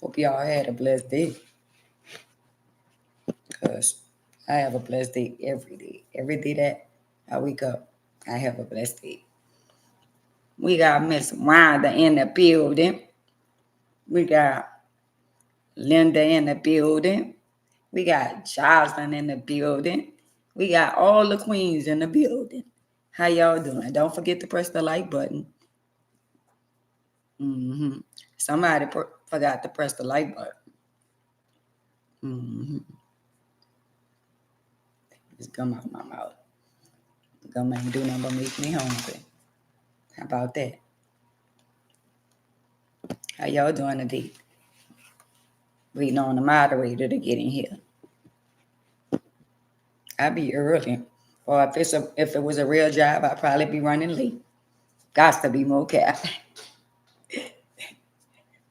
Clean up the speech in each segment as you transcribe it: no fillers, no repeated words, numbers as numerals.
Hope y'all had a blessed day. Because I have a blessed day every day. Every day that I wake up, I have a blessed day. We got Miss Wanda in the building. We got Linda in the building. We got Jocelyn in the building. We got all the queens in the building. How y'all doing? Don't forget to press the like button. Mm-hmm. Somebody forgot to press the like button. Mm-hmm. It's gum out my mouth. Gum ain't do nothing but make me hungry. How about that? How y'all doing today? Waiting on the moderator to get in here. I'd be early. Or if it was a real job, I'd probably be running late. Got to be more careful.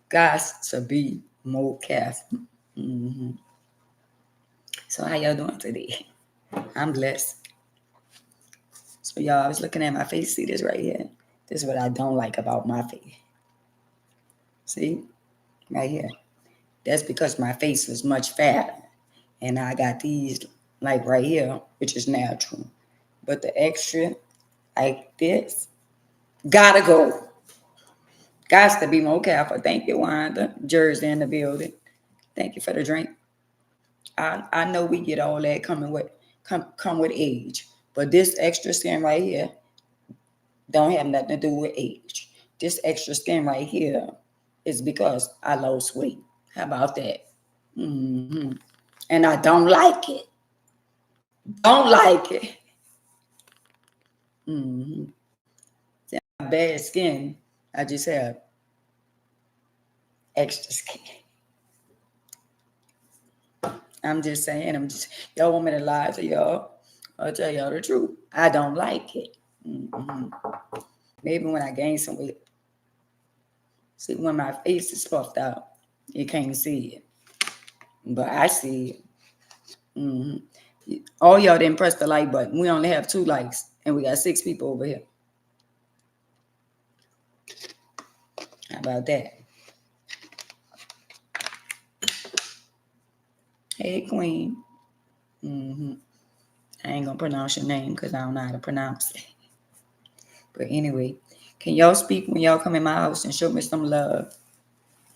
Got to be more careful. Mm-hmm. So how y'all doing today? I'm blessed. So y'all, I was looking at my face. See this right here? This is what I don't like about my face. See? Right here. That's because my face was much fatter. And I got these like right here, which is natural. But the extra, like this, gotta go. Got to be more careful. Thank you, Wanda. Jersey in the building. Thank you for the drink. I know we get all that come with age. But this extra skin right here don't have nothing to do with age. This extra skin right here is because I lost weight. How about that? Mm-hmm. And I don't like it. Don't like it. Mm-hmm. See, I have bad skin. I just have extra skin. I'm just saying. Y'all want me to lie to y'all? I'll tell y'all the truth. I don't like it. Mm-hmm. Maybe when I gain some weight. See, when my face is puffed out, you can't see it. But I see it. Mm-hmm. All y'all didn't press the like button. We only have 2 likes, and we got 6 people over here. How about that? Hey, Queen. Mm-hmm. I ain't gonna pronounce your name because I don't know how to pronounce it. But anyway, can y'all speak when y'all come in my house and show me some love?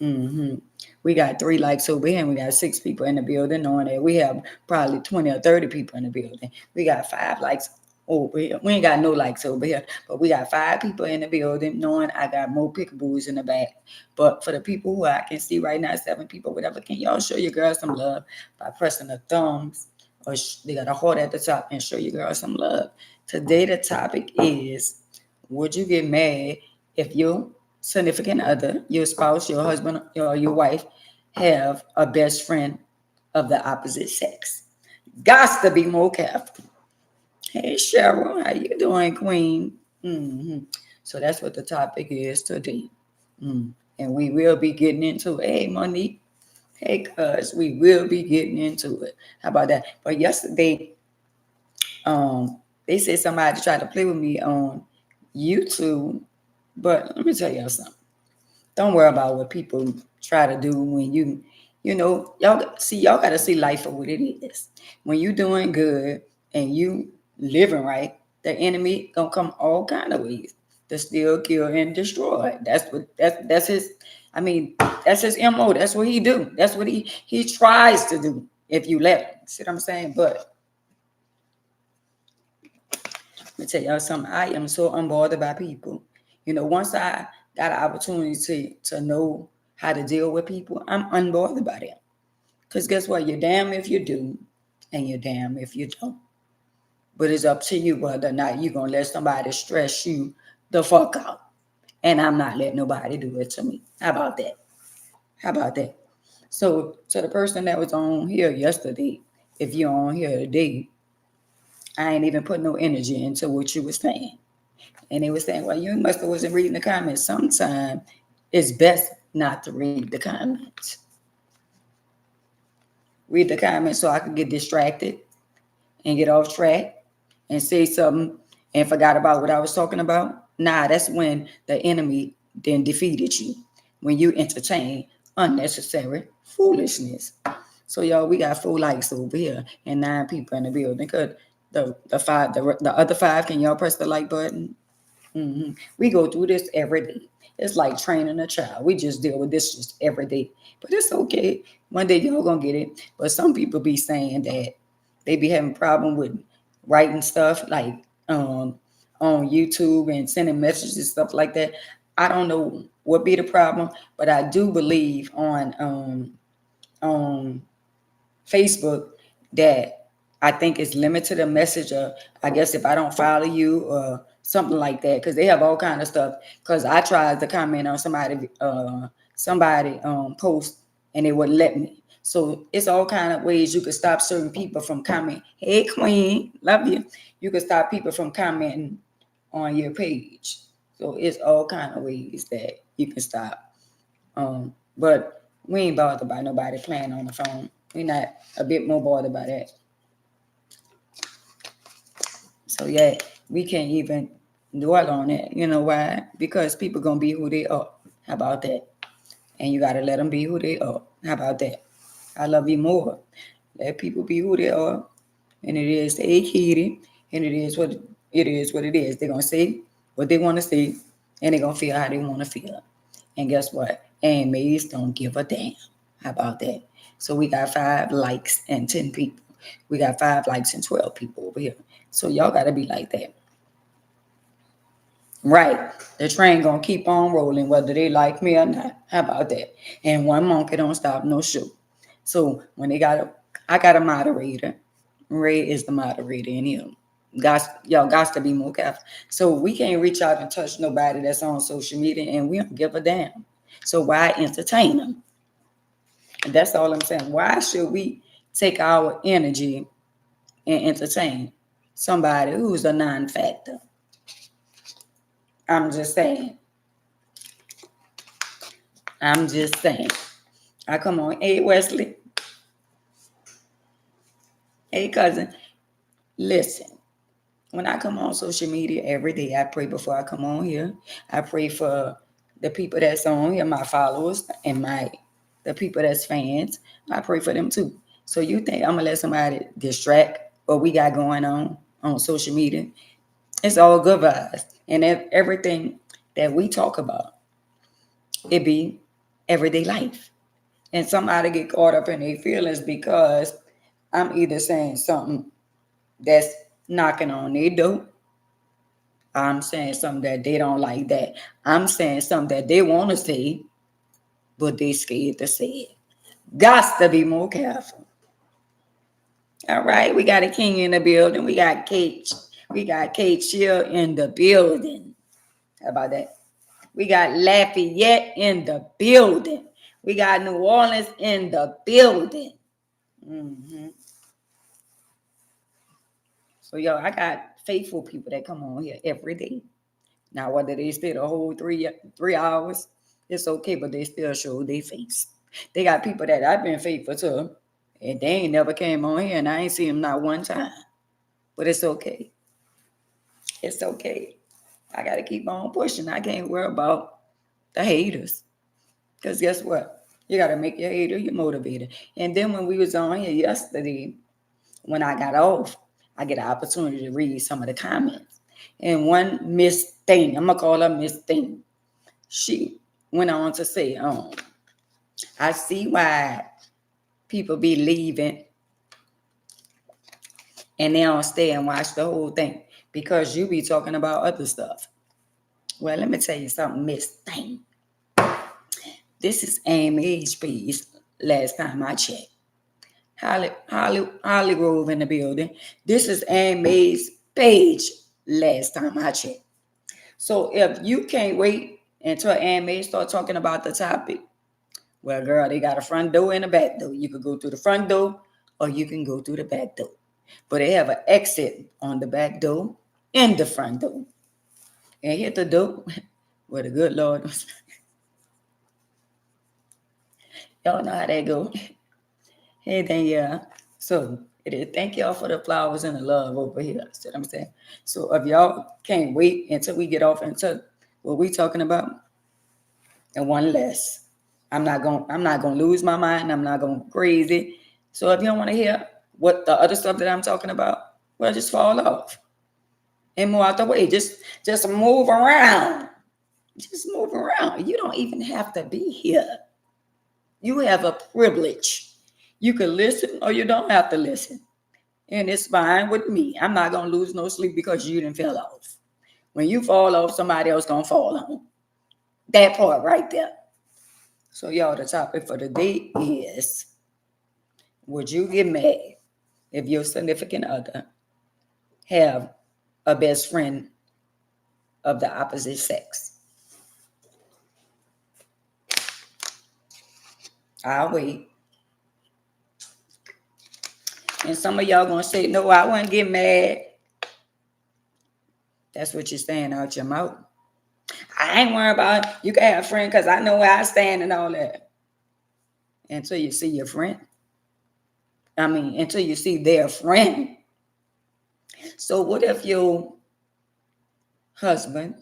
Mm-hmm. We got 3 likes over here, and we got 6 people in the building. Knowing that we have probably 20 or 30 people in the building. We got 5 likes over here. We ain't got no likes over here, but we got 5 people in the building. Knowing I got more pickaboos in the back. But for the people who I can see right now, 7 people, whatever, can y'all show your girl some love by pressing the thumbs, or they got a heart at the top, and show your girl some love. Today the topic is: would you get mad if your significant other, your spouse, your husband, or your wife have a best friend of the opposite sex? Got to be more careful. Hey, Cheryl, how you doing, Queen? Mm-hmm. So that's what the topic is today. And we will be getting into it. Hey, Monique. Hey, cuz, we will be getting into it. How about that? But yesterday, they said somebody tried to play with me on YouTube. But let me tell y'all something. Don't worry about what people try to do when y'all got to see life for what it is. When you doing good and you living right, the enemy gonna come all kind of ways to steal, kill, and destroy. That's his. I mean, that's his MO. That's what he do. That's what he tries to do. If you let him, see what I'm saying? But let me tell y'all something. I am so unbothered by people. Once I got an opportunity to know how to deal with people, I'm unbothered by them. Because guess what? You're damn if you do, and you're damn if you don't. But it's up to you whether or not you're going to let somebody stress you the fuck out. And I'm not letting nobody do it to me. How about that? How about that? So the person that was on here yesterday, if you're on here today, I ain't even put no energy into what you were saying. And they were saying, well, you must have wasn't reading the comments. Sometimes it's best not to read the comments. Read the comments so I could get distracted and get off track and say something and forgot about what I was talking about. Nah, that's when the enemy then defeated you. When you entertain unnecessary foolishness. So y'all, we got 4 likes over here and 9 people in the building. Could the other 5, can y'all press the like button? We go through this every day. It's like training a child. We just deal with this just every day. But it's okay. One day y'all gonna get it. But some people be saying that they be having problem with writing stuff like on YouTube and sending messages and stuff like that. I don't know what be the problem, but I do believe on Facebook that I think it's limited a message of, I guess if I don't follow you or something like that, because they have all kind of stuff. Because I tried to comment on somebody post and they wouldn't let me. So it's all kind of ways you could stop certain people from commenting. Hey Queen, love you. You could stop people from commenting on your page. So it's all kind of ways that you can stop. But we ain't bothered by nobody playing on the phone. We're not a bit more bothered by that. So yeah, we can't even dwell on it. You know why? Because people gonna be who they are. How about that? And you gotta let them be who they are. How about that? I love you more. Let people be who they are. And it is they kitty. And it is what it is. What it is. They're gonna say what they want to say, and they're gonna feel how they want to feel. And guess what? AMAs don't give a damn. How about that? So we got 5 likes and 10 people. We got 5 likes and 12 people over here. So y'all got to be like that. Right. The train going to keep on rolling whether they like me or not. How about that? And one monkey don't stop no show. So when I got a moderator. Ray is the moderator in here. Y'all got to be more careful. So we can't reach out and touch nobody that's on social media and we don't give a damn. So why entertain them? And that's all I'm saying. Why should we take our energy and entertain somebody who's a non-factor? I'm just saying. I come on. Hey, Wesley. Hey, cousin. Listen. When I come on social media every day, I pray before I come on here. I pray for the people that's on here, my followers, and the people that's fans. I pray for them too. So you think I'm gonna let somebody distract what we got going on social media? It's all good vibes, and everything that we talk about, it be everyday life. And somebody get caught up in their feelings because I'm either saying something that's knocking on their door. I'm saying something that they don't like that. I'm saying something that they want to say, but they scared to say it. Got to be more careful. All right, we got a king in the building. We got Kate. We got Kate Chill in the building. How about that? We got Lafayette in the building. We got New Orleans in the building. So, yo, I got faithful people that come on here every day. Now, whether they stay the whole 3 hours, it's okay, but they still show their face. They got people that I've been faithful to, and they ain't never came on here, and I ain't seen them not one time. But it's okay. It's okay. I got to keep on pushing. I can't worry about the haters. Because guess what? You got to make your hater your motivator. And then when we was on here yesterday, when I got off, I get an opportunity to read some of the comments. And one Miss Thing, I'm going to call her Miss Thing, she went on to say, I see why people be leaving and they don't stay and watch the whole thing because you be talking about other stuff. Well, let me tell you something, Miss Thing. This is AMA's page last time I checked. Holly Grove in the building. This is AMA's page last time I checked. So if you can't wait until AMA start talking about the topic, well, girl, they got a front door and a back door. You could go through the front door or you can go through the back door. But they have an exit on the back door and the front door. And hit the door where the good Lord was. Y'all know how that go. Hey, Danielle. So thank y'all for the flowers and the love over here. That's what I'm saying. So if y'all can't wait until we get off into what we talking about, and one less. I'm not gonna lose my mind. I'm not gonna go crazy. So if you don't want to hear what the other stuff that I'm talking about, well, just fall off and move out the way. Just move around. Just move around. You don't even have to be here. You have a privilege. You can listen or you don't have to listen. And it's fine with me. I'm not gonna lose no sleep because you didn't fell off. When you fall off, somebody else gonna fall on. That part right there. So y'all, the topic for the day is: would you get mad if your significant other have a best friend of the opposite sex? I'll wait. And some of y'all gonna say, no, I wouldn't get mad. That's what you're saying out your mouth. I ain't worried about it. You can have a friend because I know where I stand and all that. Until you see your friend. Until you see their friend. So what if your husband,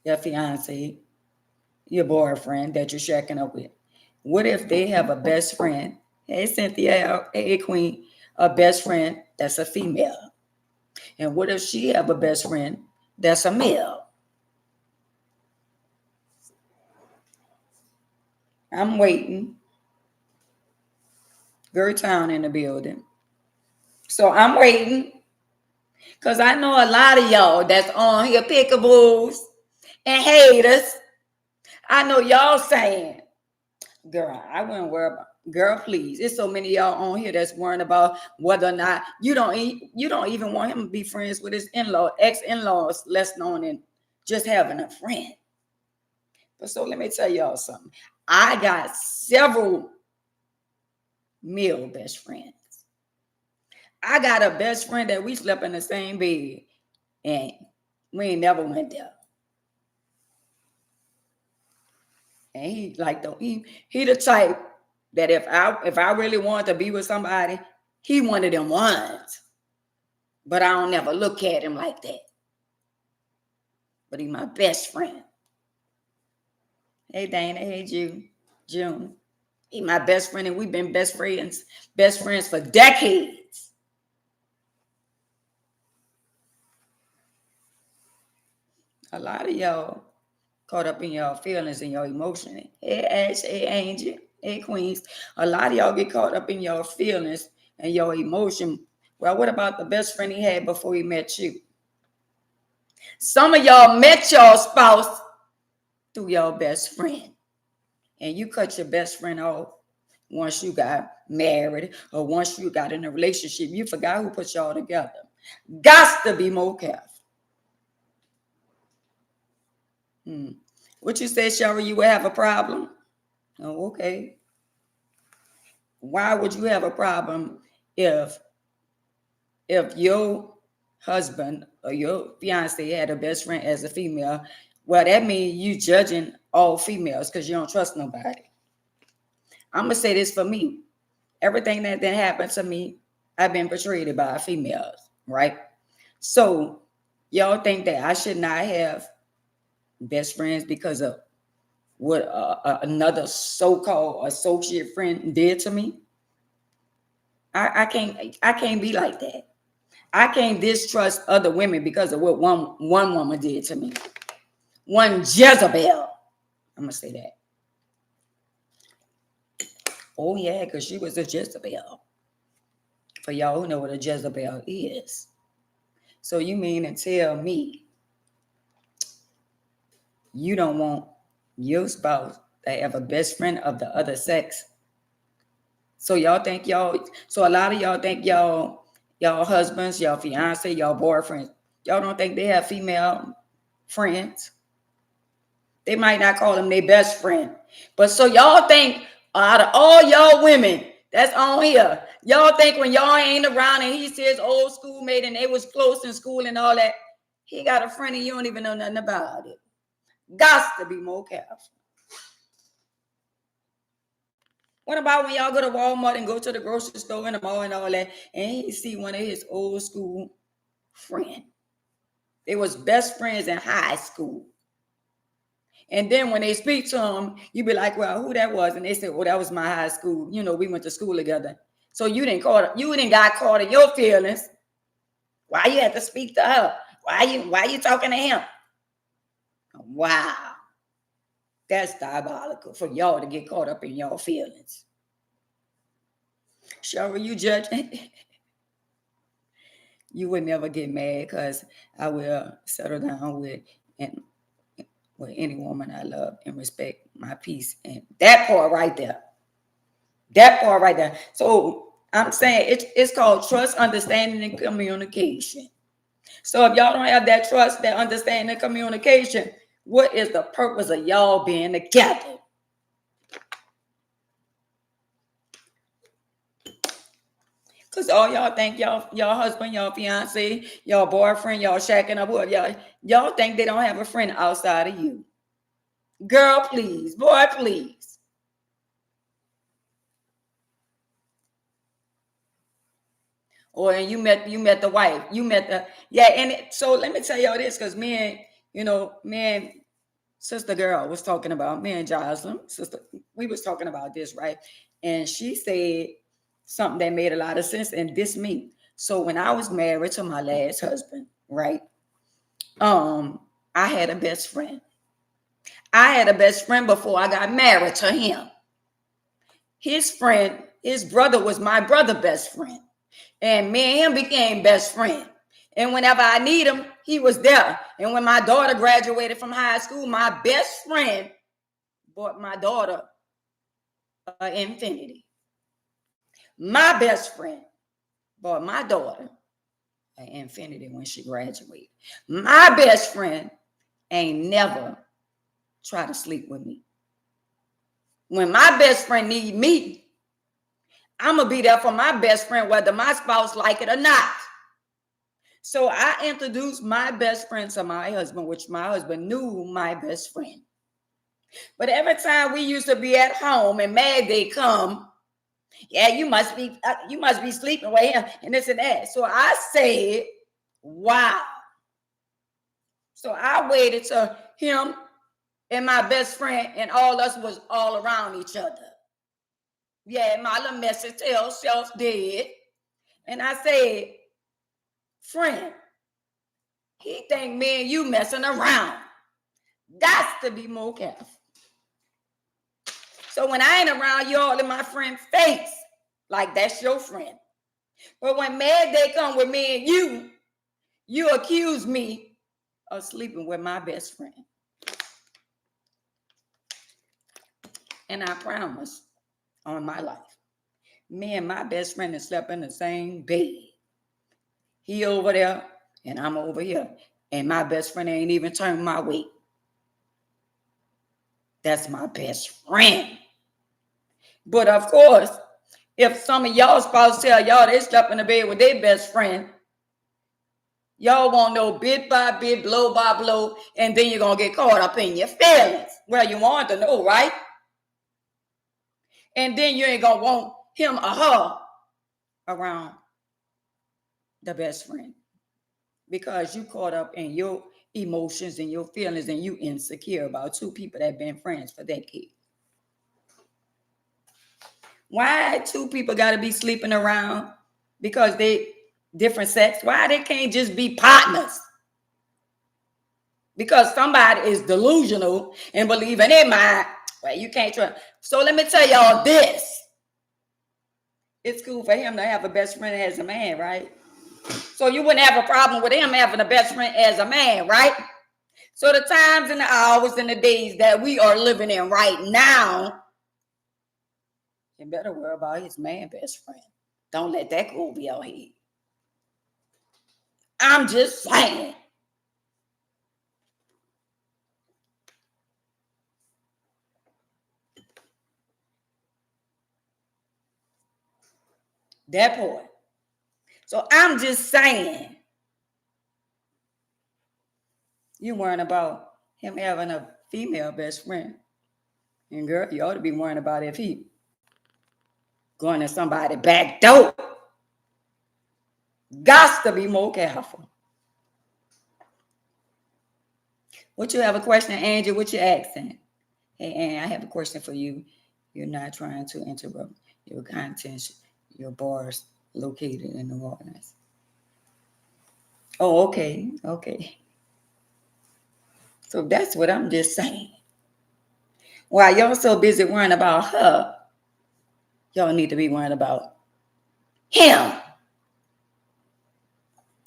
your fiance, your boyfriend that you're shacking up with, what if they have a best friend? Hey, Cynthia, hey, Queen, a best friend that's a female. And what if she have a best friend that's a male? I'm waiting. Gertown in the building. So I'm waiting. Because I know a lot of y'all that's on here, pickaboos and haters. I know y'all saying, girl, I wouldn't worry about, girl, please. There's so many of y'all on here that's worrying about whether or not you don't even want him to be friends with his ex-in-laws, less known than just having a friend. But so let me tell y'all something. I got several male best friends. I got a best friend that we slept in the same bed and we ain't never went there. And he the type that if I really wanted to be with somebody, he one of them ones. But I don't never look at him like that. But he my best friend. Hey Dana, hey June. He my best friend, and we've been best friends for decades. A lot of y'all caught up in y'all feelings and your emotions. Hey Ash, hey Angel, hey Queens. A lot of y'all get caught up in your feelings and your emotion. Well, what about the best friend he had before he met you? Some of y'all met your spouse through your best friend. And you cut your best friend off once you got married or once you got in a relationship. You forgot who put y'all together. Got to be more careful. What you said, Cheryl, you would have a problem? Oh, okay. Why would you have a problem if your husband or your fiance had a best friend as a female? Well, that means you judging all females because you don't trust nobody. I'm going to say this for me. Everything that happened to me, I've been portrayed by females, right? So y'all think that I should not have best friends because of what another so-called associate friend did to me? I can't be like that. I can't distrust other women because of what one woman did to me. One Jezebel. I'm gonna say that. Oh yeah, because she was a Jezebel. For y'all who know what a Jezebel is. So you mean to tell me you don't want your spouse to have a best friend of the other sex? So a lot of y'all think y'all husbands, y'all fiance, y'all boyfriends, y'all don't think they have female friends? They might not call them their best friend. But so y'all think out of all y'all women that's on here, y'all think when y'all ain't around and he's his old schoolmate and they was close in school and all that, he got a friend and you don't even know nothing about it. Got to be more careful. What about when y'all go to Walmart and go to the grocery store in the mall and all that, and he see one of his old school friends? They was best friends in high school. And then when they speak to them, you be like, well, who that was? And they say, oh, that was my high school. You know, we went to school together. So you didn't got caught in your feelings. Why you had to speak to her? Why you talking to him? Wow. That's diabolical for y'all to get caught up in y'all feelings. Cheryl, you judging? You would never get mad because I will settle down with any woman I love and respect my peace. And that part right there. So I'm saying it's called trust, understanding, and communication. So if y'all don't have that trust, that understanding, and communication, what is the purpose of y'all being together? Because all y'all think y'all husband, y'all fiance, y'all boyfriend, y'all shacking up with y'all think they don't have a friend outside of you. Girl, please. Boy, please. Or you met the wife. You met the so let me tell y'all this, because me and sister girl was talking about, me and Jocelyn, sister, we was talking about this, right? And she said something that made a lot of sense, and this me. So when I was married to my last husband, right? I had a best friend. I had a best friend before I got married to him. His brother was my brother's best friend. And me and him became best friends. And whenever I need him, he was there. And when my daughter graduated from high school, my best friend bought my daughter an Infiniti. My best friend bought my daughter an Infiniti when she graduated. My best friend ain't never tried to sleep with me. When my best friend need me, I'm going to be there for my best friend, whether my spouse like it or not. So I introduced my best friend to my husband, which my husband knew my best friend. But every time we used to be at home and Mad Day come, yeah, you must be sleeping with him and this and that. So I said, wow. So I waited till him and my best friend and all us was all around each other. Yeah, my little message tell self dead. And I said, friend, he think me and you messing around. That's to be more careful. So when I ain't around, you all in my friend's face, like that's your friend. But when Mad Day come with me and you accuse me of sleeping with my best friend. And I promise on my life, me and my best friend have slept in the same bed. He over there and I'm over here. And my best friend ain't even turned my weight. That's my best friend. But of course, if some of y'all spouses tell y'all they slept in the bed with their best friend, y'all won't know bit by bit, blow by blow, and then you're going to get caught up in your feelings. Well, you want to know, right? And then you ain't going to want him or her around the best friend because you caught up in your emotions and your feelings and you insecure about two people that have been friends for decades. Why two people got to be sleeping around because they different sex? Why they can't just be partners? Because somebody is delusional and believe in their mind, well, you can't trust. So let me tell y'all this. It's cool for him to have a best friend as a man, right? So you wouldn't have a problem with him having a best friend as a man, right? So the times and the hours and the days that we are living in right now, you better worry about his man best friend. Don't let that go over your head. I'm just saying. That part. So I'm just saying. You worrying about him having a female best friend. And girl, you ought to be worrying about if he going to somebody back door. Got to be more careful. What you have a question, Angie? What you asking? Hey, Ann, I have a question for you. You're not trying to interrupt your content, your bars located in New Orleans. Oh, okay. Okay. So that's what I'm just saying. While y'all so busy worrying about her, y'all need to be worrying about him.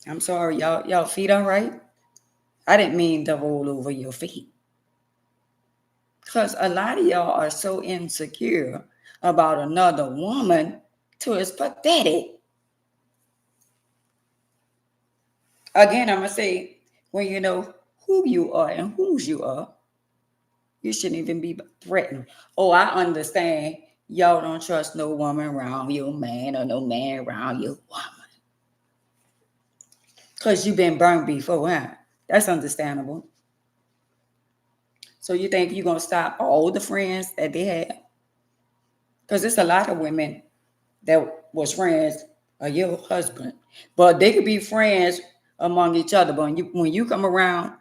I'm sorry, y'all feet all right? I didn't mean to roll over your feet. Because a lot of y'all are so insecure about another woman to it's pathetic. Again, I'm going to say, when you know who you are and whose you are, you shouldn't even be threatened. Oh, I understand y'all don't trust no woman around your man or no man around your woman. Because you've been burned before, huh? That's understandable. So you think you're going to stop all the friends that they have? Because there's a lot of women that was friends of your husband. But they could be friends among each other. But when you come around,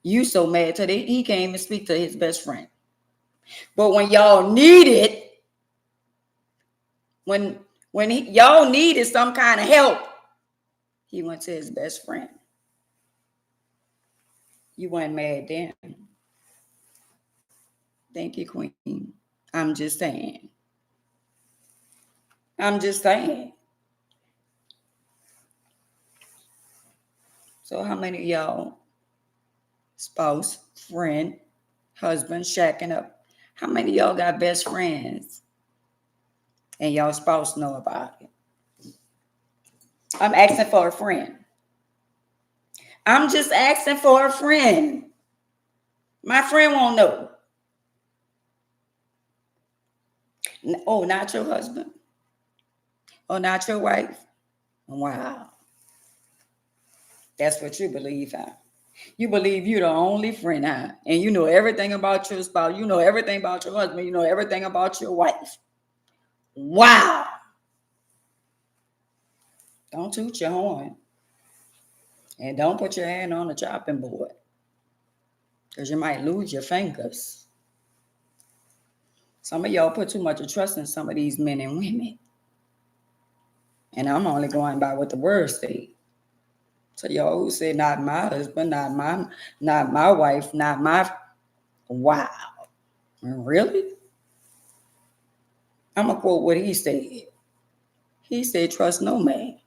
you so mad till he can't even speak to his best friend. But when y'all needed, y'all needed some kind of help, he went to his best friend. You weren't mad then. Thank you, Queen. I'm just saying. I'm just saying. So how many of y'all spouse, friend, husband shacking up? How many of y'all got best friends and y'all spouse know about it? I'm asking for a friend. I'm just asking for a friend. My friend won't know. Oh, not your husband? Oh, not your wife? Wow. That's what you believe, huh? You believe you're the only friend, huh? And you know everything about your spouse. You know everything about your husband. You know everything about your wife. Wow. Don't toot your horn. And don't put your hand on the chopping board. Because you might lose your fingers. Some of y'all put too much trust in some of these men and women. And I'm only going by what the words say. So y'all who say not my husband, not my wife, not my... Wow. Really? I'm going to quote what he said. He said, trust no man.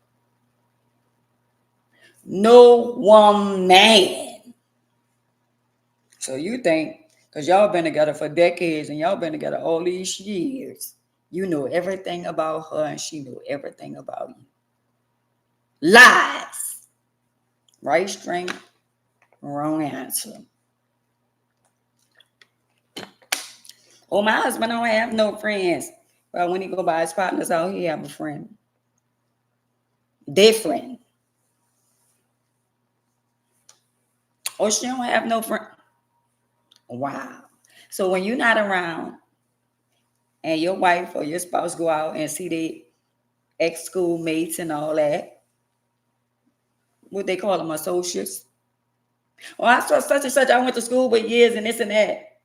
No one man. So you think, because y'all been together for decades and y'all been together all these years, you know everything about her and she knew everything about you. Lies. Right string, wrong answer. Oh, my husband don't have no friends. But when he go by his partner's house, he have a friend. Different. Oh, she don't have no friend. Wow. So when you're not around and your wife or your spouse go out and see the ex-school mates and all that, what they call them, associates. Oh, I saw such and such. I went to school for years and this and that.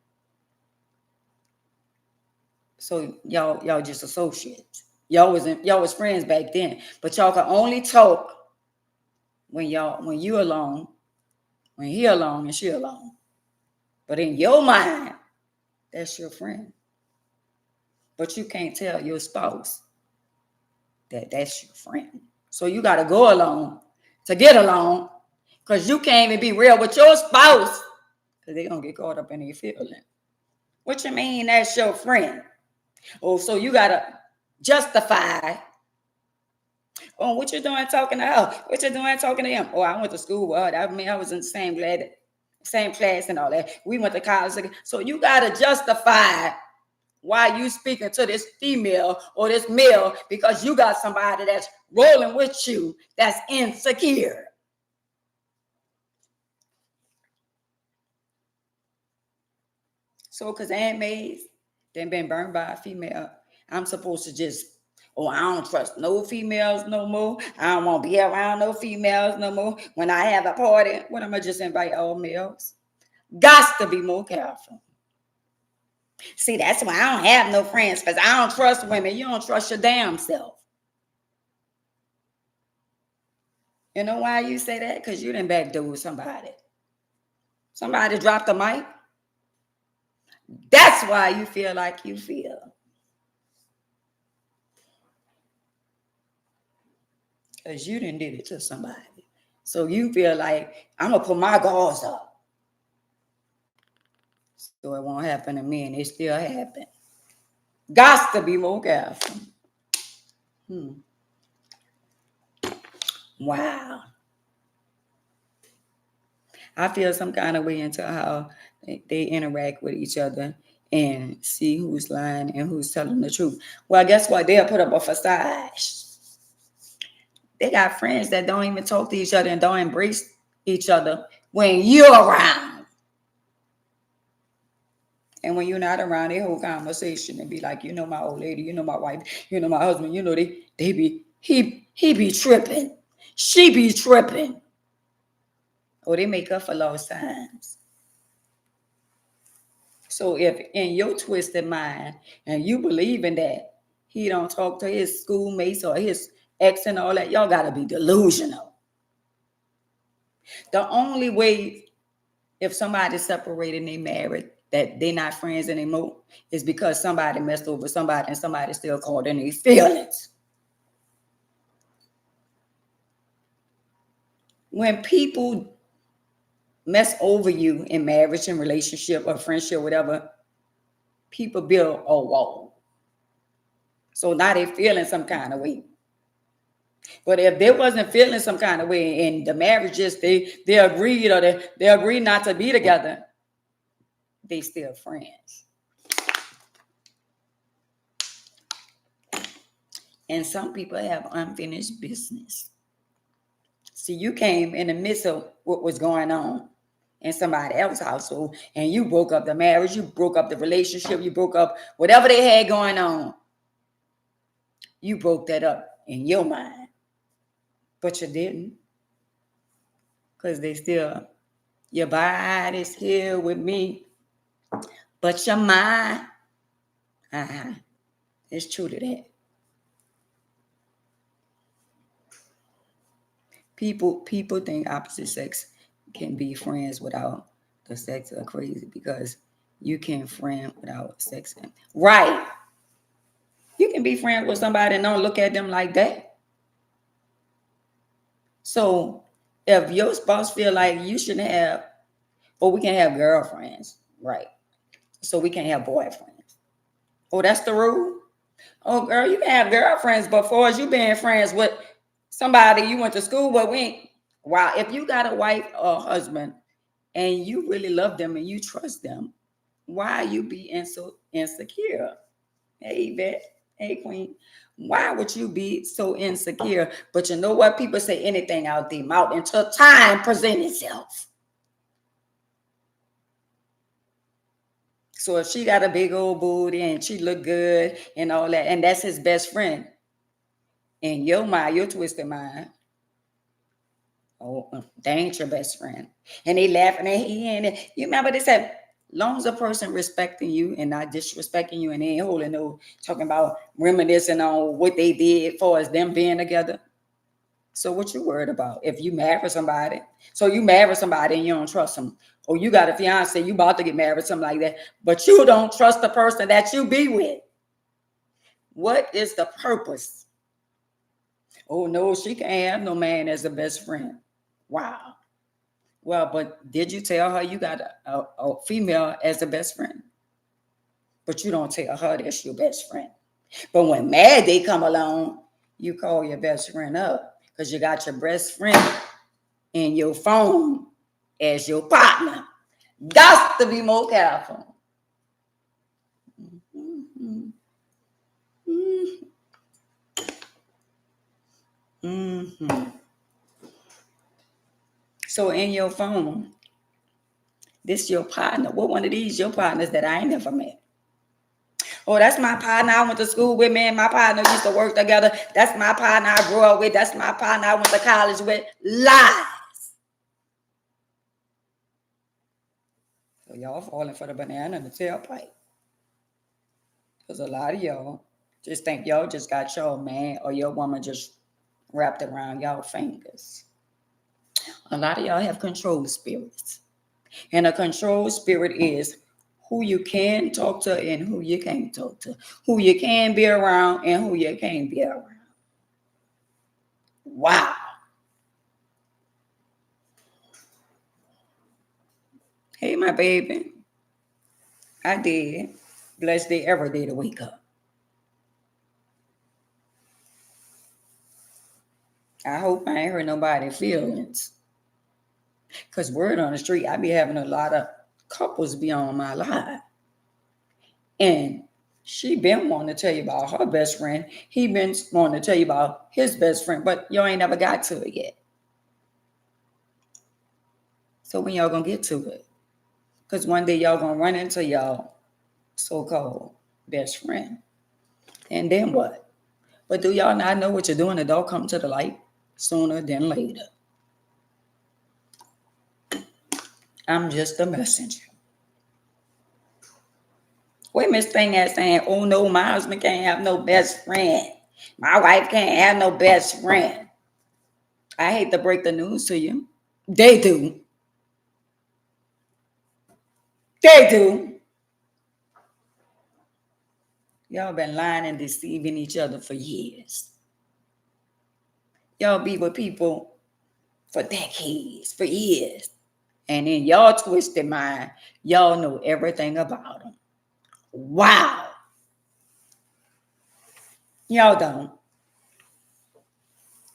So y'all just associates. Y'all was friends back then, but y'all can only talk when you alone, when he alone and she alone. But in your mind, that's your friend. But you can't tell your spouse that that's your friend. So you got to go along to get along, because you can't even be real with your spouse, because they're going to get caught up in their feeling. What you mean that's your friend? Oh, so you got to justify. Oh, what you doing talking to her? What you doing talking to him? Oh, I went to school with her. I mean, I was in the same class and all that. We went to college. So you got to justify why you speaking to this female or this male, because you got somebody that's rolling with you that's insecure. So because Aunt May's then been burned by a female, I'm supposed to just, oh, I don't trust no females no more. I don't want to be around no females no more. When I have a party, what am I just invite all males? Got to be more careful. See, that's why I don't have no friends, because I don't trust women. You don't trust your damn self. You know why you say that? Because you didn't backdoor somebody. Somebody dropped the mic. That's why you feel like you feel. Because you didn't did it to somebody. So you feel like, I'm going to put my guards up, so it won't happen to me, and it still happen. Got to be more careful. Wow. I feel some kind of way into how they interact with each other and see who's lying and who's telling the truth. Well, guess what? They'll put up a facade. They got friends that don't even talk to each other and don't embrace each other when you're around. And when you're not around, they whole conversation and be like, you know, my old lady, you know, my wife, you know, my husband, you know, he be tripping. She be tripping. Or they make up for lost times. So if in your twisted mind and you believe in that, he don't talk to his schoolmates or his ex and all that, y'all got to be delusional. The only way, if somebody's separated and they married, that they're not friends anymore, is because somebody messed over somebody and somebody still caught in their feelings. When people mess over you in marriage and relationship or friendship, whatever, people build a wall. So now they're feeling some kind of way. But if they wasn't feeling some kind of way and the marriages, they agreed or they agreed not to be together, they still friends. And some people have unfinished business. See, you came in the midst of what was going on in somebody else's household, and you broke up the marriage, you broke up the relationship, you broke up whatever they had going on. You broke that up in your mind. But you didn't. Because they still, your body's here with me, but your mind, it's true to that. People think opposite sex can be friends without the sex are crazy, because you can't friend without sex. Right. You can be friends with somebody and don't look at them like that. So if your spouse feel like you shouldn't have, or we can have girlfriends, right? So we can't have boyfriends. Oh, that's the rule? Oh, girl, you can have girlfriends, but for as you being friends with somebody you went to school with, we ain't. Wow, if you got a wife or husband and you really love them and you trust them, why you being so insecure? Hey, Yvette. Hey, Queen. Why would you be so insecure? But you know what? People say anything out their mouth until time presents itself. So if she got a big old booty and she look good and all that, and that's his best friend, in your mind, your twisted mind, oh, they ain't your best friend. And they laughing at him. And you remember they said, long as a person respecting you and not disrespecting you, and they ain't holding no, talking about reminiscing on what they did for as them being together. So what you worried about? If you marry somebody, so you marry somebody and you don't trust them, or you got a fiance, you about to get married, something like that, but you don't trust the person that you be with. What is the purpose? Oh no, she can't have no man as a best friend. Wow. Well, but did you tell her you got a female as a best friend? But you don't tell her that's your best friend. But when Mad Day come along, you call your best friend up because you got your best friend in your phone as your partner. Got to be more careful. Mm-hmm. Mm-hmm. So in your phone, this your partner. What one of these your partners that I ain't never met? Oh, that's my partner I went to school with, man. My partner used to work together. That's my partner I grew up with. That's my partner I went to college with. Lies. So y'all falling for the banana in the tailpipe. Because a lot of y'all just think y'all just got your man or your woman just wrapped around y'all fingers. A lot of y'all have control spirits. And a control spirit is who you can talk to and who you can't talk to. Who you can be around and who you can't be around. Wow. Hey, my baby. I did. Blessed day every day to wake up. I hope I ain't hurt nobody's feelings. Because word on the street, I be having a lot of couples be on my live. And she been wanting to tell you about her best friend. He been wanting to tell you about his best friend, but y'all ain't never got to it yet. So when y'all gonna get to it? Because one day y'all gonna run into y'all so-called best friend. And then what? But do y'all not know what you're doing? It all come to the light sooner than later. I'm just a messenger. Wait, Miss Thing at saying, oh no, my husband can't have no best friend. My wife can't have no best friend. I hate to break the news to you. They do. They do. Y'all been lying and deceiving each other for years. Y'all be with people for decades, for years. And in y'all twisted mind, y'all know everything about them. Wow. Y'all don't.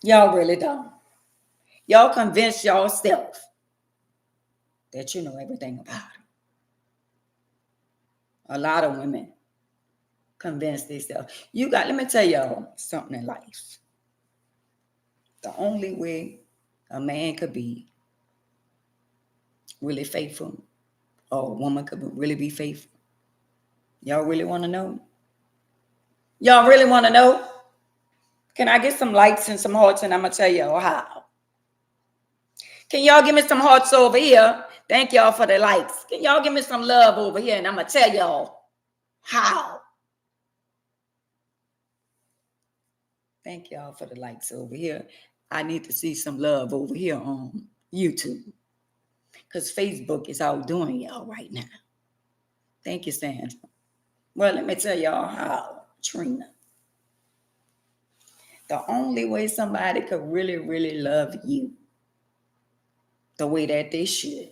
Y'all really don't. Y'all convince yourself that you know everything about them. A lot of women convince themselves. Let me tell y'all something in life. The only way a man could be really faithful or a woman could really be faithful. Y'all really want to know? Y'all really want to know? Can I get some likes and some hearts and I'm going to tell y'all how? Can y'all give me some hearts over here? Thank y'all for the likes. Can y'all give me some love over here and I'm going to tell y'all how? Thank y'all for the likes over here. I need to see some love over here on YouTube because Facebook is outdoing y'all right now. Thank you, Sandra. Well, let me tell y'all how, Trina. The only way somebody could really, really love you the way that they should,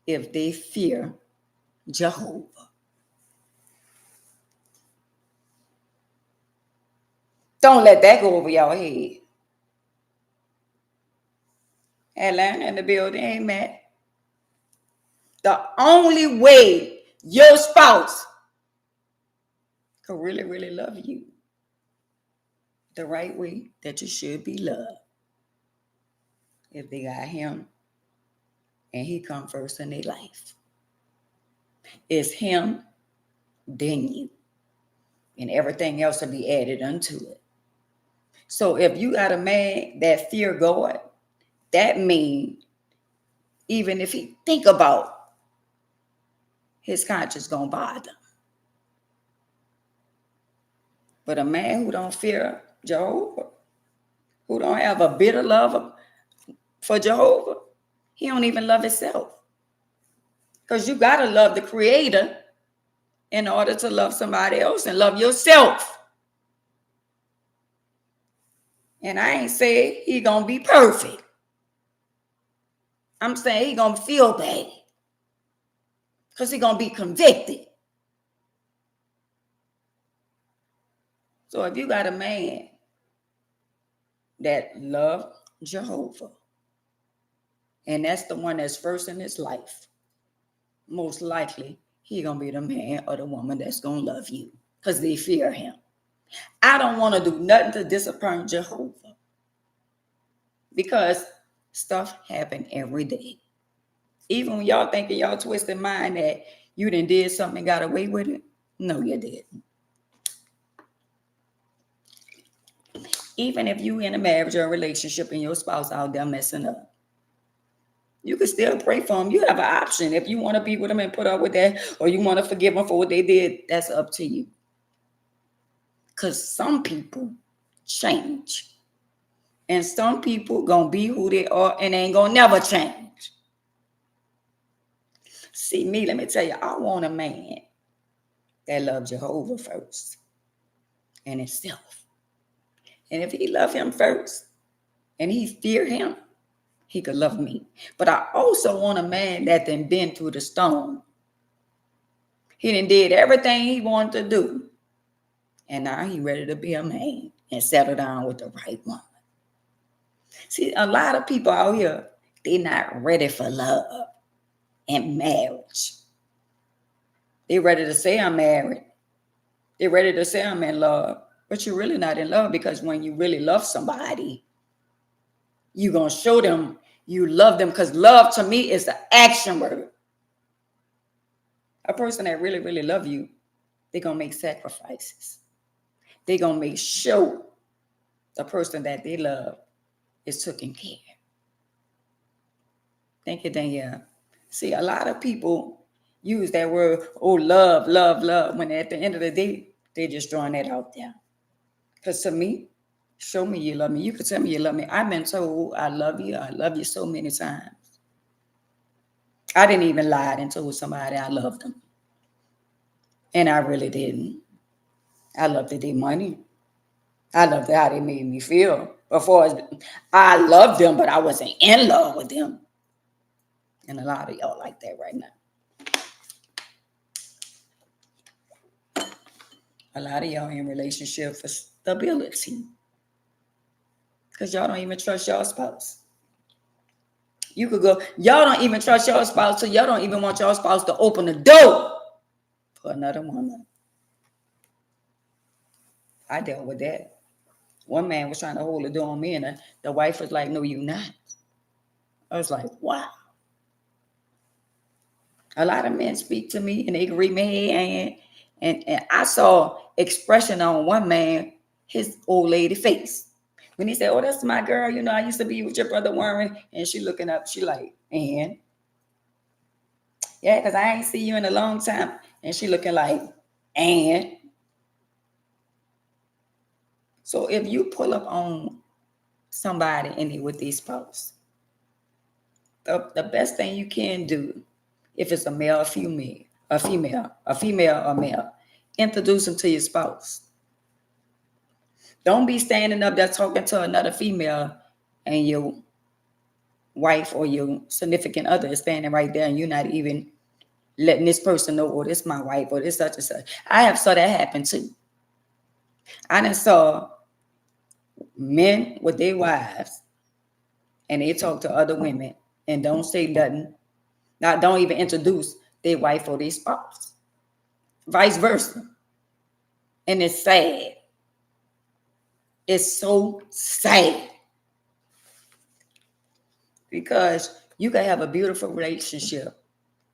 if they fear Jehovah. Don't let that go over your head. Atlanta in the building, amen. The only way your spouse could really, really love you the right way that you should be loved, if they got him and he come first in their life. It's him, then you. And everything else will be added unto it. So if you got a man that fear God, that means even if he think about his conscience gonna bother him. But a man who don't fear Jehovah, who don't have a bitter love for Jehovah, he don't even love himself. Because you gotta love the Creator in order to love somebody else and love yourself. And I ain't saying he gonna be perfect. I'm saying he gonna feel bad. Because he gonna be convicted. So if you got a man that love Jehovah, and that's the one that's first in his life, most likely he gonna be the man or the woman that's gonna love you because they fear him. I don't want to do nothing to disappoint Jehovah because stuff happen every day. Even when y'all thinking y'all twisted mind that you done did something and got away with it, no, you didn't. Even if you in a marriage or a relationship and your spouse out there messing up, You can still pray for them. You have an option. If you want to be with them and put up with that, or you want to forgive them for what they did, that's up to you. Because some people change. And some people going to be who they are and ain't going to never change. See, me, let me tell you, I want a man that loves Jehovah first and himself. And if he love him first and he fear him, he could love me. But I also want a man that done been through the storm. He done did everything he wanted to do. And now he ready to be a man and settle down with the right woman. See, a lot of people out here, they not ready for love and marriage. They ready to say I'm married. They ready to say I'm in love. But you're really not in love, because when you really love somebody, you're going to show them you love them, because love to me is the action word. A person that really, really love you, they're going to make sacrifices. They're going to make sure the person that they love is taken care of. Thank you, Danielle. See, a lot of people use that word, oh, love, love, love, when at the end of the day, they're just throwing that out there. Because to me, show me you love me. You could tell me you love me. I've been told I love you so many times. I didn't even lie and told somebody I loved them. And I really didn't. I loved their money. I loved how they made me feel. Before I loved them, but I wasn't in love with them. And a lot of y'all like that right now. A lot of y'all in relationship for stability. Because y'all don't even trust your spouse. You could go, y'all don't even trust your spouse, so y'all don't even want your spouse to open the door for another woman. I dealt with that. One man was trying to hold the door on me, and the wife was like, no, you're not. I was like, wow. A lot of men speak to me and they agree me, and I saw expression on one man, his old lady face. When he said, oh, that's my girl, you know, I used to be with your brother Warren, and she looking up, she like, and? Yeah, because I ain't see you in a long time. And she looking like, and? So if you pull up on somebody and they with these spouse, the best thing you can do, if it's a male or female, or male, introduce them to your spouse. Don't be standing up there talking to another female and your wife or your significant other is standing right there and you're not even letting this person know, oh, this is my wife or this such and such. I have saw that happen too. I done saw men with their wives and they talk to other women and don't say nothing. Don't even introduce their wife or their spouse. Vice versa. And it's sad. It's so sad. Because you can have a beautiful relationship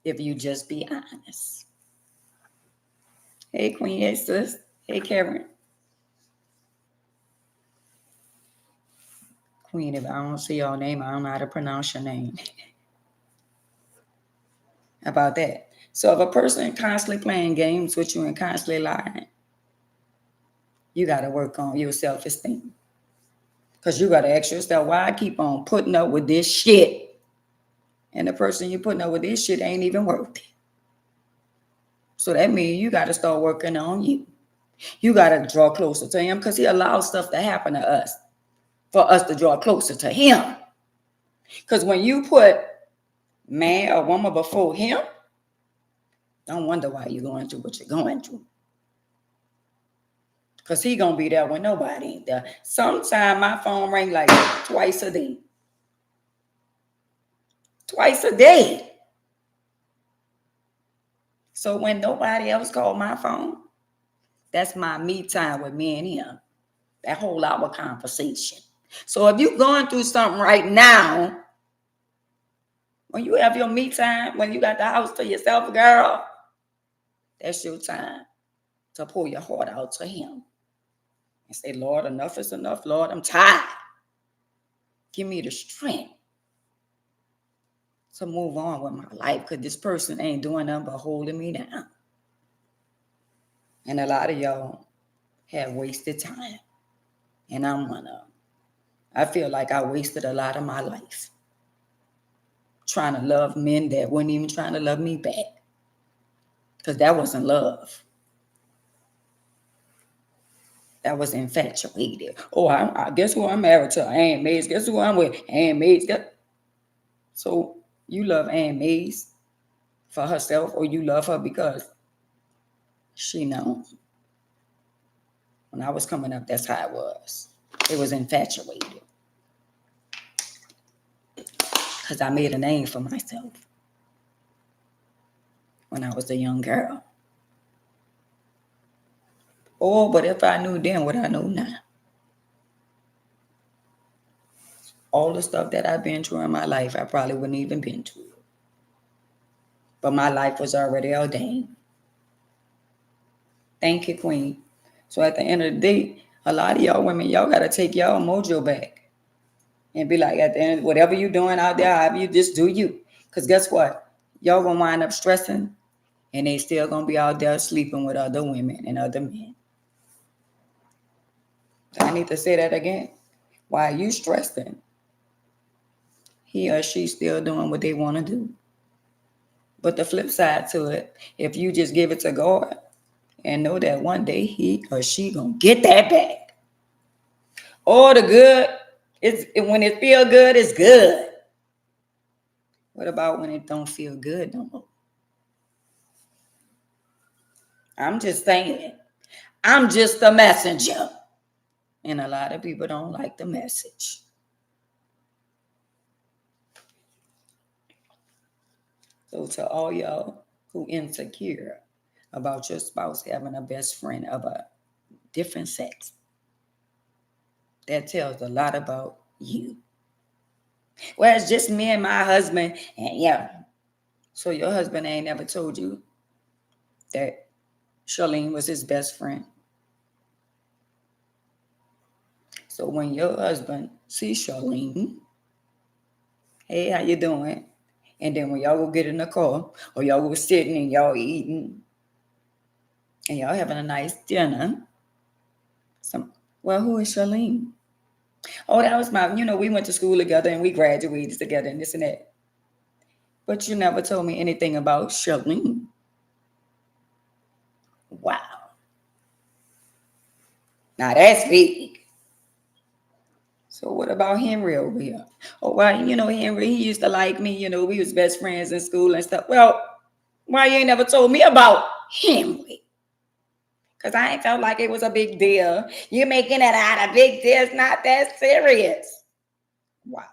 if you just be honest. Hey, Queen. Hey, sis. Hey, Karen. Queen, if I don't see your name, I don't know how to pronounce your name. How about that? So if a person constantly playing games with you and constantly lying, you got to work on your self-esteem. Because you got to ask yourself, why I keep on putting up with this shit? And the person you putting up with this shit ain't even worth it. So that means you got to start working on you. You got to draw closer to him, because he allows stuff to happen to us for us to draw closer to him. Because when you put man or woman before him, don't wonder why you're going through what you're going through. Because he going to be there when nobody ain't there. Sometimes my phone ring like twice a day. Twice a day. So when nobody else called my phone, that's my me time with me and him. That whole hour conversation. So if you're going through something right now, when you have your me time, when you got the house to yourself, girl, that's your time to pull your heart out to him and say, Lord, enough is enough. Lord, I'm tired. Give me the strength to move on with my life because this person ain't doing nothing but holding me down. And a lot of y'all have wasted time. And I'm one of them. I feel like I wasted a lot of my life trying to love men that weren't even trying to love me back. Because that wasn't love. That was infatuated. Oh, I guess who I'm married to? Ann Mays. Guess who I'm with? Ann Mays. So you love Ann Mays for herself, or you love her because she knows. When I was coming up, that's how it was. It was infatuated. Because I made a name for myself when I was a young girl. Oh, but if I knew then what I know now, all the stuff that I've been through in my life, I probably wouldn't even been through it. But my life was already ordained. Thank you, Queen. So at the end of the day, a lot of y'all women, y'all got to take y'all mojo back and be like, at the end, whatever you doing out there, however you just do you. Because guess what? Y'all going to wind up stressing, and they still going to be out there sleeping with other women and other men. I need to say that again. Why are you stressing? He or she still doing what they want to do. But the flip side to it, if you just give it to God and know that one day he or she gonna get that back. All the good, when it feel good, it's good. What about when it don't feel good no more? I'm just saying. I'm just a messenger. And a lot of people don't like the message. So to all y'all who insecure about your spouse having a best friend of a different sex, that tells a lot about you. Well, it's just me and my husband, and yeah. So your husband ain't never told you that Charlene was his best friend. So when your husband sees Charlene, hey, how you doing? And then when y'all go get in the car, or y'all go sitting and y'all eating, and y'all having a nice dinner, well, who is Charlene? Oh, that was we went to school together and we graduated together and this and that. But you never told me anything about Charlene. Wow. Now that's big. So what about Henry over here? Oh, well, Henry, he used to like me. We was best friends in school and stuff. Well, why you ain't never told me about Henry? Because I ain't felt like it was a big deal. You're making it out a big deal. It's not that serious. Wow.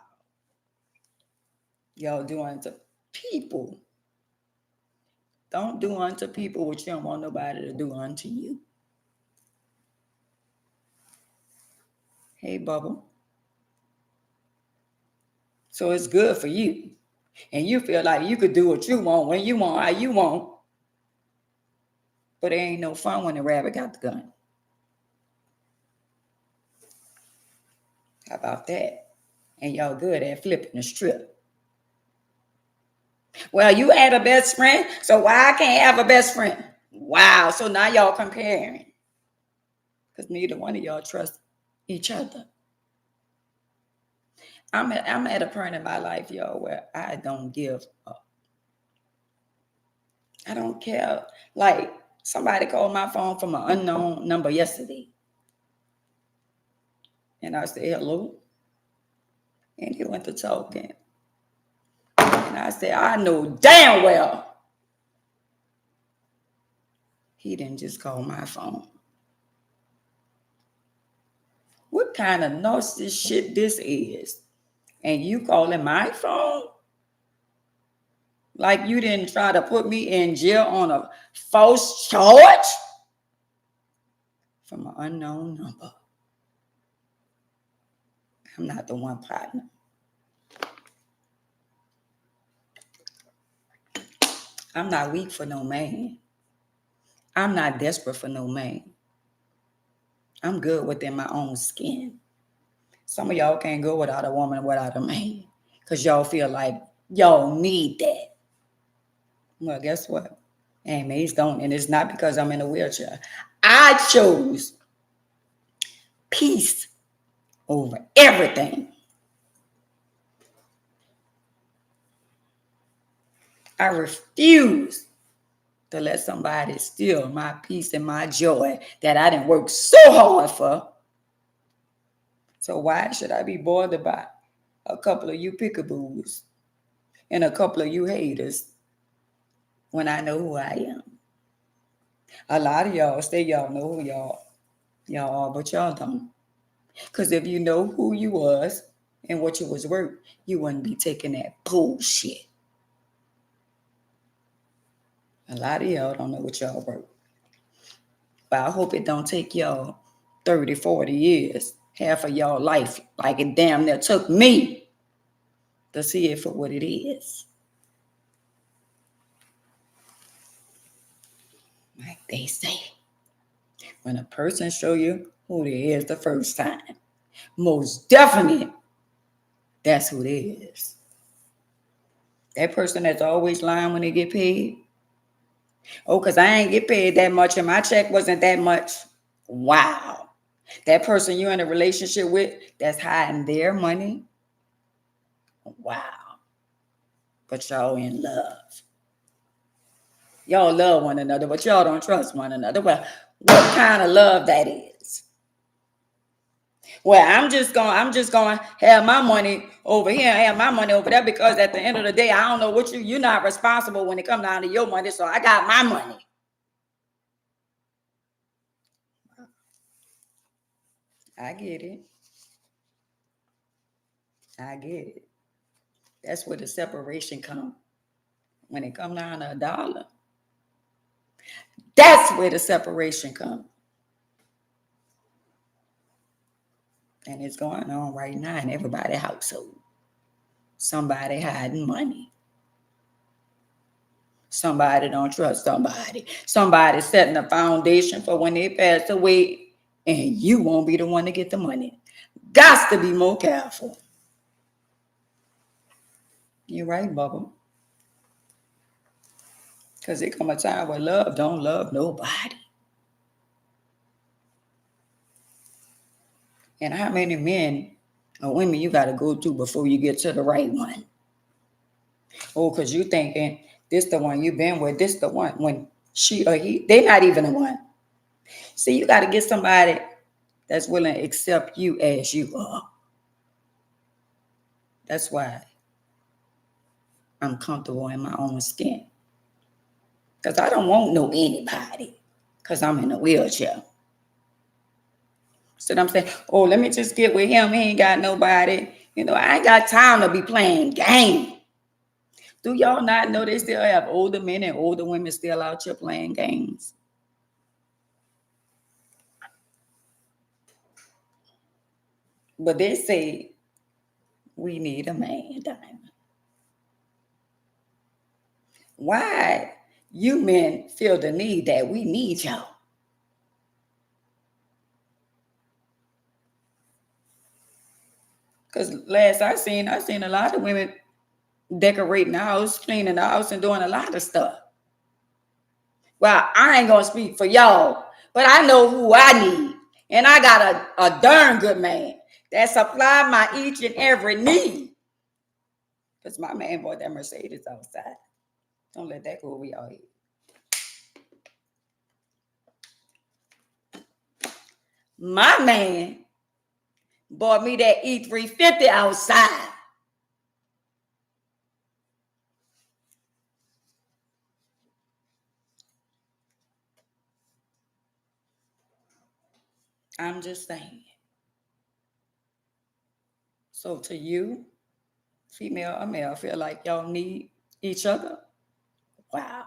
Y'all do unto people. Don't do unto people what you don't want nobody to do unto you. Hey, Bubba. So it's good for you. And you feel like you could do what you want, when you want, how you want. But it ain't no fun when the rabbit got the gun. How about that? And y'all good at flipping the strip. Well, you had a best friend, so why I can't have a best friend? Wow, so now y'all comparing. Because neither one of y'all trust each other. I'm at a point in my life, y'all, where I don't give up. I don't care. Like, somebody called my phone from an unknown number yesterday. And I said, hello. And he went to talking. And I said, I know damn well he didn't just call my phone. What kind of narcissist shit this is? And you calling my phone? Like you didn't try to put me in jail on a false charge? From an unknown number. I'm not the one, partner. I'm not weak for no man. I'm not desperate for no man. I'm good within my own skin. Some of y'all can't go without a woman, without a man. Because y'all feel like Y'all need that. Well, guess what? And maids don't. And it's not because I'm in a wheelchair. I chose peace over everything. I refuse to let somebody steal my peace and my joy that I didn't work so hard for. So why should I be bothered by a couple of you pickaboos and a couple of you haters when I know who I am? A lot of y'all say y'all know who y'all are, but y'all don't. Because if you know who you was and what you was worth, you wouldn't be taking that bullshit. A lot of y'all don't know what y'all worth. But I hope it don't take y'all 30, 40 years, half of y'all life, like it damn near took me to see it for what it is. Like they say, when a person show you who they is the first time, most definitely, that's who they is. That person that's always lying when they get paid. Oh, because I ain't get paid that much and my check wasn't that much. Wow. That person you're in a relationship with that's hiding their money. Wow. But y'all in love. Y'all love one another, but y'all don't trust one another. Well, what kind of love that is? Well, I'm just gonna have my money over here, have my money over there, because at the end of the day, I don't know what you're not responsible when it comes down to your money, so I got my money. I get it. I get it. That's where the separation comes. When it comes down to $1, that's where the separation comes. And it's going on right now in everybody's household. Somebody hiding money. Somebody don't trust somebody. Somebody setting a foundation for when they pass away, and you won't be the one to get the money. Got to be more careful. You're right, Bubba. Because it come a time where love don't love nobody. And how many men or women you got to go through before you get to the right one? Oh, because you thinking this the one you've been with, this the one. When she or he, they not even the one. See, you got to get somebody that's willing to accept you as you are. That's why I'm comfortable in my own skin. Because I don't want no anybody because I'm in a wheelchair. So I'm saying, oh, let me just get with him. He ain't got nobody. You know, I ain't got time to be playing game. Do y'all not know they still have older men and older women still out here playing games? But they say we need a man, Diamond. Why you men feel the need that we need y'all? Because last I seen a lot of women decorating the house, cleaning the house, and doing a lot of stuff. Well, I ain't gonna speak for y'all, but I know who I need. And I got a darn good man that supply my each and every need. Because my man bought that Mercedes outside. Don't let that go over y'all head. My man bought me that E350 outside. I'm just saying. So to you, female or male, feel like y'all need each other? Wow.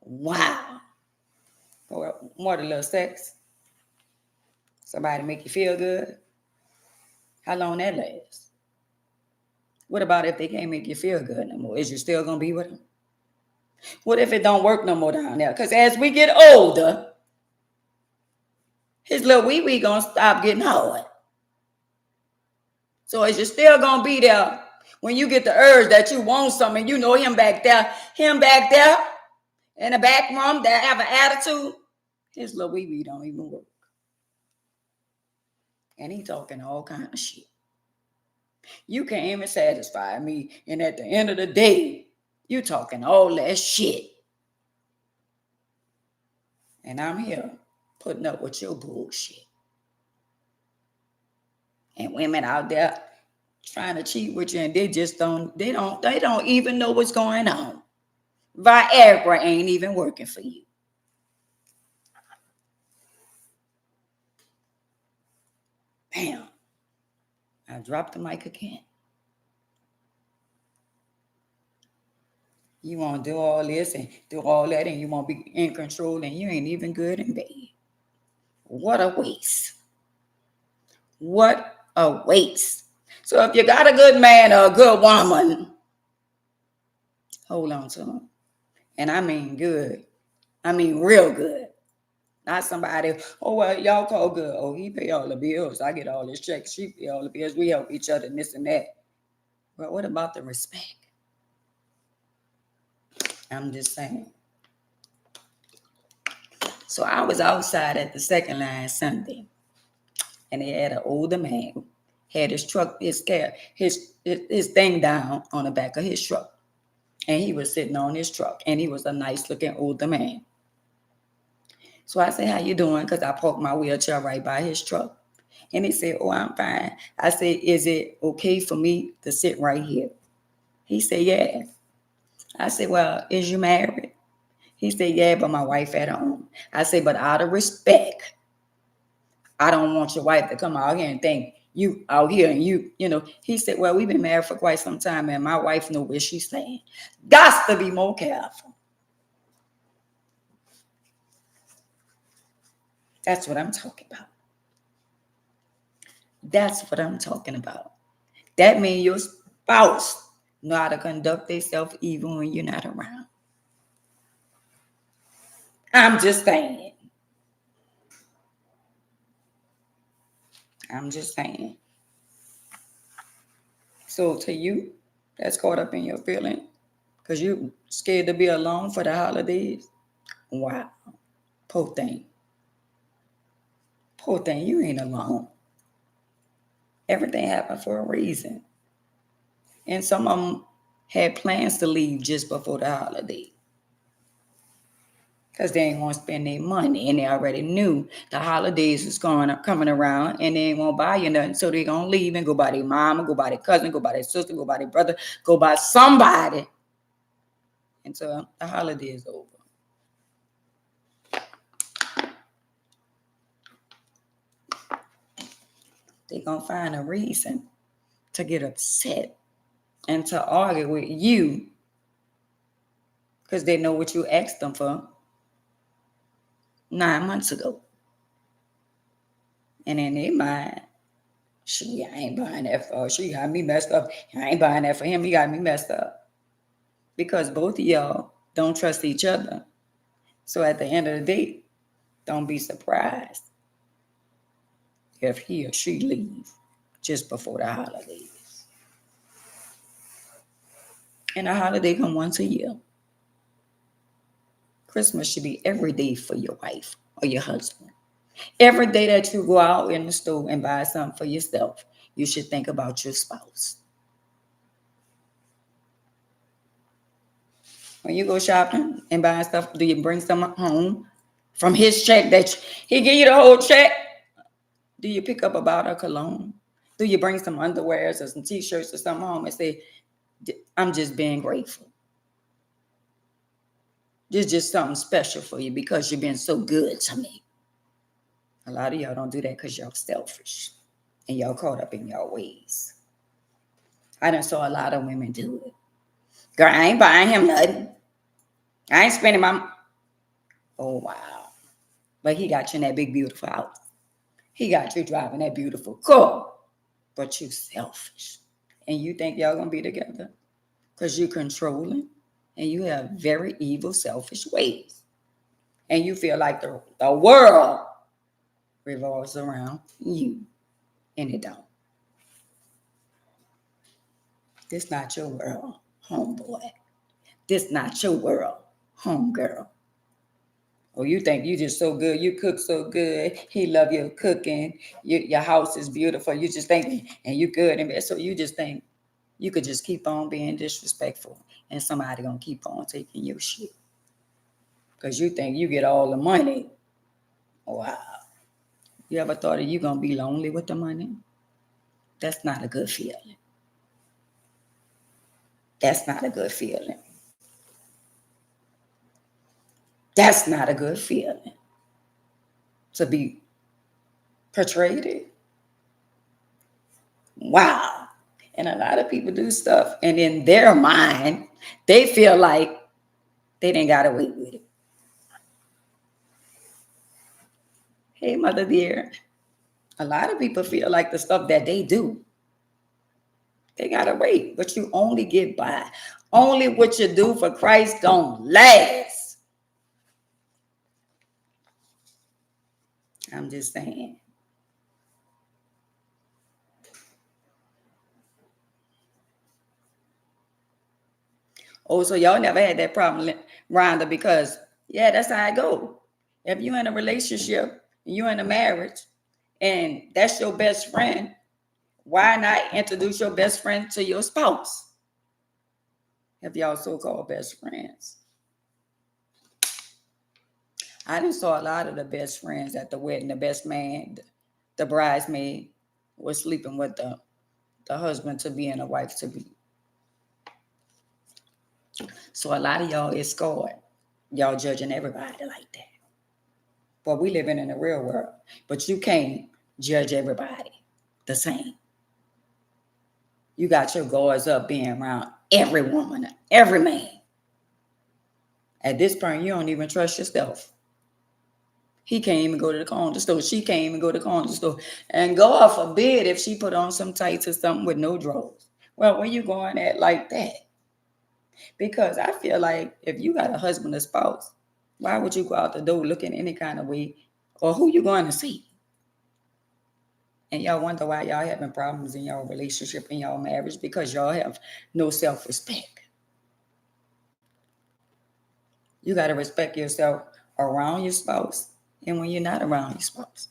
Wow. Or more than a little sex? Somebody make you feel good? How long that lasts? What about if they can't make you feel good no more? Is you still gonna be with them? What if it don't work no more down there? Because as we get older, his little wee-wee gonna stop getting hard. So is you still gonna be there When you get the urge that you want something, you know him back there in the back room that have an attitude, his little wee don't even work. And he talking all kind of shit. You can't even satisfy me. And at the end of the day, you talking all that shit. And I'm here putting up with your bullshit. And women out there trying to cheat with you, and they don't even know what's going on. Viagra ain't even working for you. Bam. I dropped the mic again. You want to do all this and do all that, and you want to be in control, and you ain't even good in bed. What a waste. What a waste. So if you got a good man or a good woman, hold on to him. And I mean good. I mean real good. Not somebody, oh, well, y'all call good. Oh, he pay all the bills. I get all his checks. She pay all the bills. We help each other and this and that. But what about the respect? I'm just saying. So I was outside at the second line Sunday, and they had an older man, had his truck, his thing down on the back of his truck. And he was sitting on his truck, and he was a nice looking older man. So I said, how you doing? Because I parked my wheelchair right by his truck. And he said, oh, I'm fine. I said, is it okay for me to sit right here? He said, yeah. I said, well, is you married? He said, yeah, but my wife at home. I said, but out of respect, I don't want your wife to come out here and think you out here and you know. He said, well, we've been married for quite some time, and my wife knows where she's staying. Got to be more careful. That's what I'm talking about. That's what I'm talking about. That means your spouse know how to conduct themselves even when you're not around. I'm just saying. I'm just saying. So to you, that's caught up in your feeling because you scared to be alone for the holidays. Wow. Poor thing. Poor thing, you ain't alone. Everything happened for a reason. And some of them had plans to leave just before the holiday. Because they ain't want to spend their money. And they already knew the holidays was coming around and they ain't want to buy you nothing. So they going to leave and go by their mama, go by their cousin, go by their sister, go by their brother, go by somebody until the holiday is over. They're going to find a reason to get upset and to argue with you because they know what you asked them for 9 months ago. And in their mind, I ain't buying that for her. She got me messed up. I ain't buying that for him. He got me messed up. Because both of y'all don't trust each other. So at the end of the day, don't be surprised if he or she leave just before the holidays. And a holiday come once a year. Christmas should be every day for your wife or your husband. Every day that you go out in the store and buy something for yourself, you should think about your spouse. When you go shopping and buy stuff, do you bring some home from his check that he give you the whole check? Do you pick up a bottle of cologne? Do you bring some underwears or some t-shirts or something home and say, I'm just being grateful? This is just something special for you because you've been so good to me. A lot of y'all don't do that because y'all selfish and y'all caught up in y'all ways. I done saw a lot of women do it. Girl, I ain't buying him nothing. I ain't spending my... Oh, wow. But he got you in that big, beautiful house. He got you driving that beautiful car. But you selfish. And you think y'all going to be together because you're controlling and you have very evil, selfish ways. And you feel like the world revolves around you. And it don't. This not your world, homeboy. This not your world, homegirl. Or you think you just so good, you cook so good, he love your cooking, your house is beautiful, you just think, and you good in bed. So you just think you could just keep on being disrespectful and somebody gonna keep on taking your shit. Because you think you get all the money. Wow. You ever thought of you gonna be lonely with the money? That's not a good feeling. That's not a good feeling. That's not a good feeling. To be portrayed. Wow. And a lot of people do stuff, and in their mind, they feel like they didn't got away with it. Hey, mother dear. A lot of people feel like the stuff that they do, they gotta wait, but you only get by. Only what you do for Christ don't last. I'm just saying. Oh, so y'all never had that problem, Rhonda, because yeah, that's how I go. If you're in a relationship, you're in a marriage, and that's your best friend, why not introduce your best friend to your spouse? If y'all so-called best friends. I just saw a lot of the best friends at the wedding. The best man, the bridesmaid, was sleeping with the husband to be and the wife to be. So a lot of y'all is scarred. Y'all judging everybody like that. But we living in the real world. But you can't judge everybody the same. You got your guards up being around every woman, every man. At this point, you don't even trust yourself. He can't even go to the corner store. She can't even go to the corner store. And God forbid if she put on some tights or something with no drawers. Well, where you going at like that? Because I feel like if you got a husband or spouse, why would you go out the door looking any kind of way? Or who you going to see? And y'all wonder why y'all having problems in your relationship, in your marriage, because y'all have no self-respect. You got to respect yourself around your spouse and when you're not around your spouse.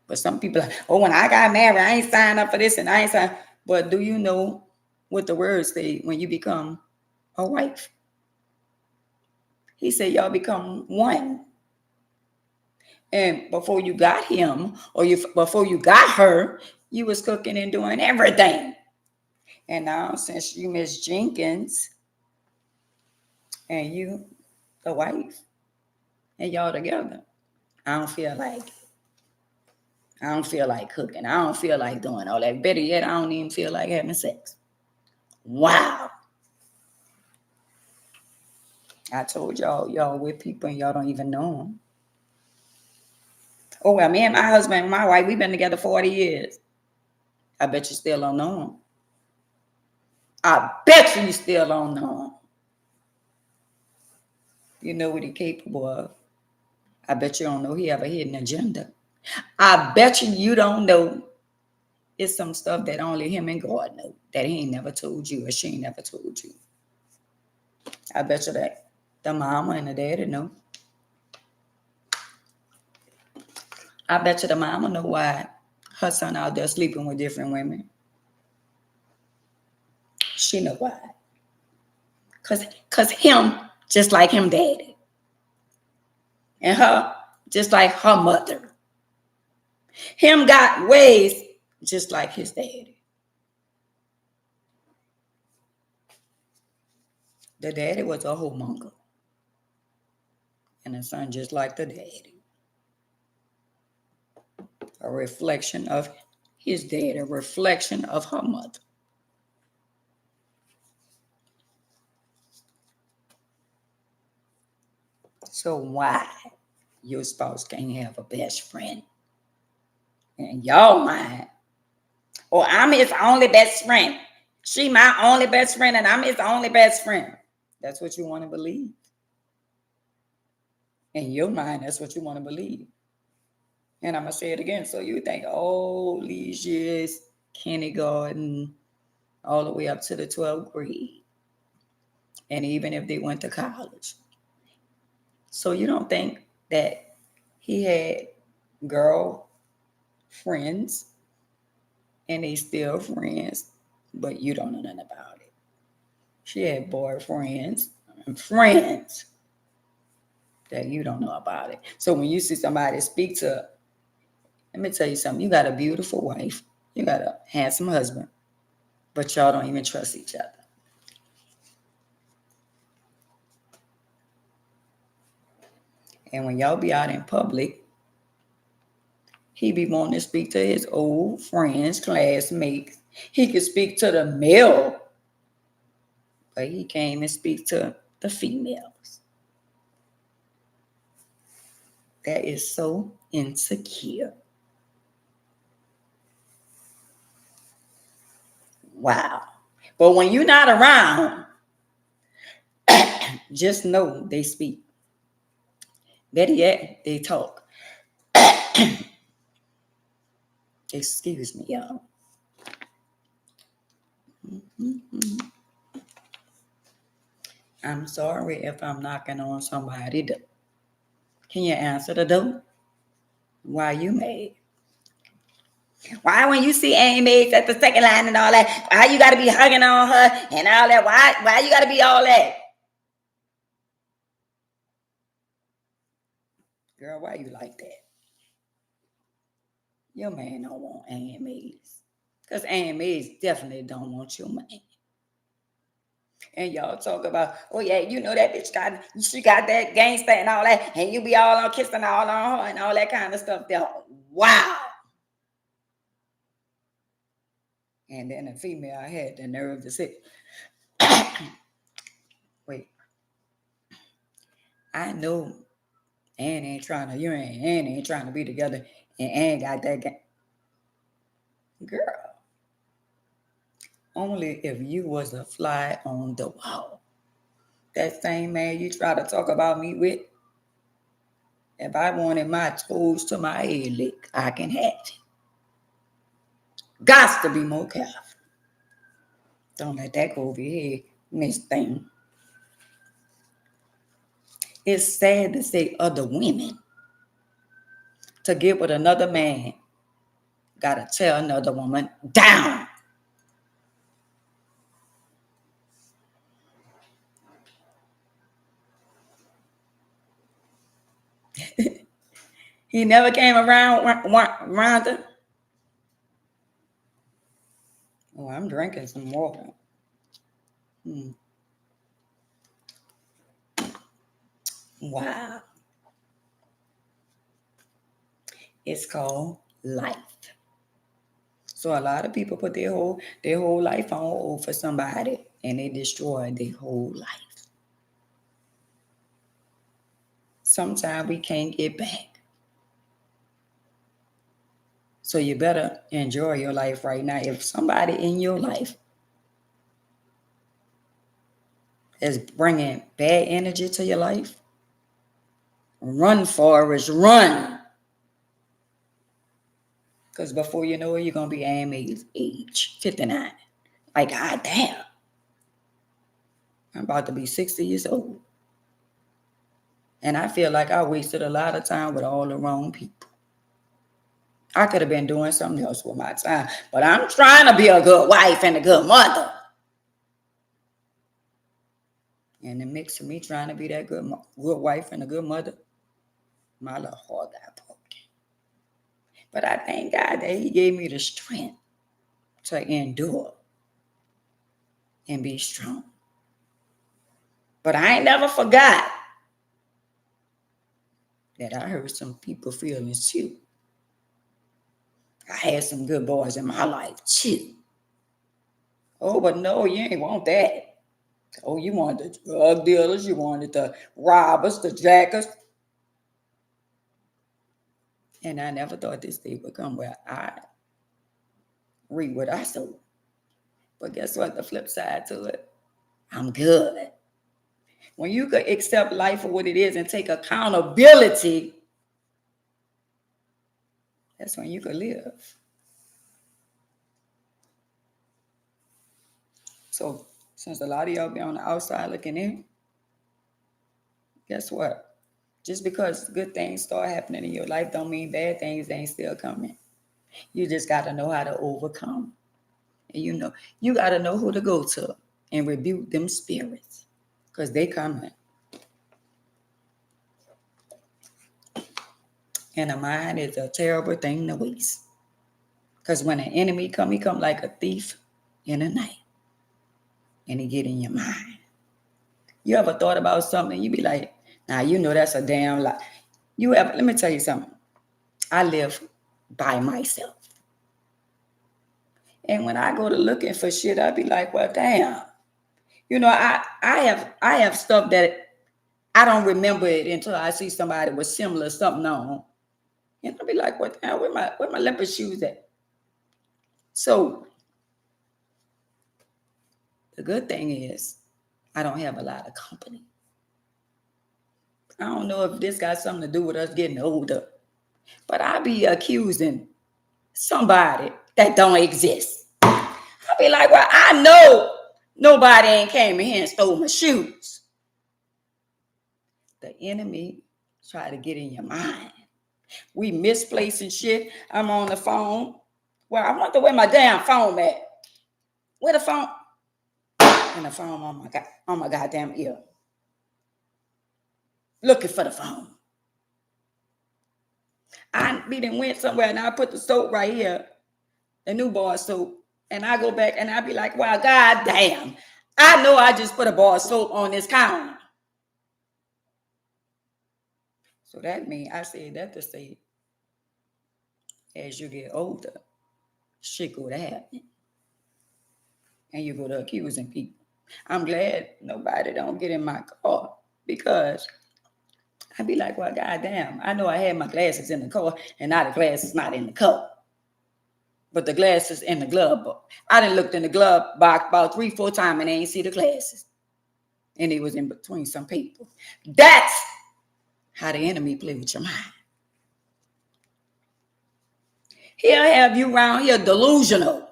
But some people are, oh, when I got married, I ain't signed up for this and I ain't signed. But do you know what the words say when you become a wife? He said y'all become one. And before you got him or before you got her, you was cooking and doing everything. And now since you Miss Jenkins and you the wife and y'all together, I don't feel like cooking. I don't feel like doing all that. Better yet, I don't even feel like having sex. Wow. I told y'all with people and y'all don't even know them. Oh, well, me and my husband and my wife, we've been together 40 years. I bet you still don't know him. I bet you still don't know him. You know what he's capable of. I bet you don't know he have a hidden agenda. I bet you don't know it's some stuff that only him and God know that he ain't never told you or she ain't never told you. I bet you that the mama and the daddy know. I bet you the mama know why her son out there sleeping with different women. She know why. Cause him just like him daddy. And her just like her mother. Him got ways just like his daddy. The daddy was a homemonger. And the son just like the daddy. A reflection of his dad, a reflection of her mother. So why your spouse can't have a best friend? And y'all mind. Or I'm his only best friend. She my only best friend and I'm his only best friend. That's what you want to believe. In your mind, that's what you want to believe. And I'm going to say it again. So you think, oh, these years, kindergarten, all the way up to the 12th grade. And even if they went to college. So you don't think that he had girl friends and they still friends, but you don't know nothing about it. She had boyfriends and friends that you don't know about it. So when you see somebody speak to, let me tell you something, you got a beautiful wife, you got a handsome husband, but y'all don't even trust each other. And when y'all be out in public, he be wanting to speak to his old friends, classmates. He could speak to the male, but he can't even speak to the females. That is so insecure. Wow. But when you're not around, just know they speak. Better yet, they talk. Excuse me, y'all. I'm sorry if I'm knocking on somebody's door. Can you answer the door? Why you mad? Why when you see Amy at the second line and all that, why you gotta be hugging on her and all that? Why you gotta be all that? Girl, why you like that? Your man don't want AMAs. Because AMAs definitely don't want your man. And y'all talk about, oh yeah, you know that bitch she got that gangster and all that, and you be all on kissing all on her and all that kind of stuff there. Wow. And then a female had the nerve to say, wait, I know Ann ain't trying to be together, and Ann got that girl. Only if you was a fly on the wall. That same man you try to talk about me with, if I wanted my toes to my head lick, I can have it. Gots to be more careful. Don't let that go over your head, Miss Thing. It's sad to say other women to get with another man gotta tear another woman down. He never came around Rhonda. Oh, I'm drinking some water. Wow. It's called life. So a lot of people put their whole life on hold for somebody and they destroy their whole life. Sometimes we can't get back. So you better enjoy your life right now. If somebody in your life is bringing bad energy to your life, run, Forrest, run. Because before you know it, you're going to be Amy's age, 59. Like, God damn. I'm about to be 60 years old. And I feel like I wasted a lot of time with all the wrong people. I could have been doing something else with my time. But I'm trying to be a good wife and a good mother. And the mix of me trying to be that good wife and a good mother, my little heart got broken. But I thank God that he gave me the strength to endure and be strong. But I ain't never forgot that I hurt some people feelings too. I had some good boys in my life too. Oh, but no, you ain't want that. Oh, you wanted the drug dealers, you wanted the robbers, the jackers. And I never thought this day would come where I read what I sow. But guess what? The flip side to it, I'm good. When you could accept life for what it is and take accountability, that's when you could live. So since a lot of y'all be on the outside looking in, guess what? Just because good things start happening in your life don't mean bad things ain't still coming. You just got to know how to overcome. And you got to know who to go to and rebuke them spirits because they coming. And a mind is a terrible thing to waste. Because when an enemy come, he come like a thief in the night. And he get in your mind. You ever thought about something? You be like, nah, that's a damn lie. Let me tell you something. I live by myself. And when I go to looking for shit, I be like, well, damn. I have stuff that I don't remember it until I see somebody with similar something on. And I'll be like, what the hell, where my leopard shoes at? So the good thing is I don't have a lot of company. I don't know if this got something to do with us getting older, but I be accusing somebody that don't exist. I'll be like, well, I know nobody ain't came in here and stole my shoes. The enemy try to get in your mind. We misplacing shit. I'm on the phone. Well, I wonder where my damn phone at. Where the phone? And the phone on my goddamn ear. Looking for the phone. I went somewhere and I put the soap right here, the new bar soap, and I go back and I be like, well, goddamn, I know I just put a bar soap on this counter. So that means I said that to say, as you get older, shit go to happen. And you go to accusing people. I'm glad nobody don't get in my car because I'd be like, well, goddamn, I know I had my glasses in the car and now the glasses not in the cup. But the glasses in the glove box. I done looked in the glove box about 3-4 times and I ain't see the glasses. And it was in between some people. That's how the enemy play with your mind. He'll have you around here delusional.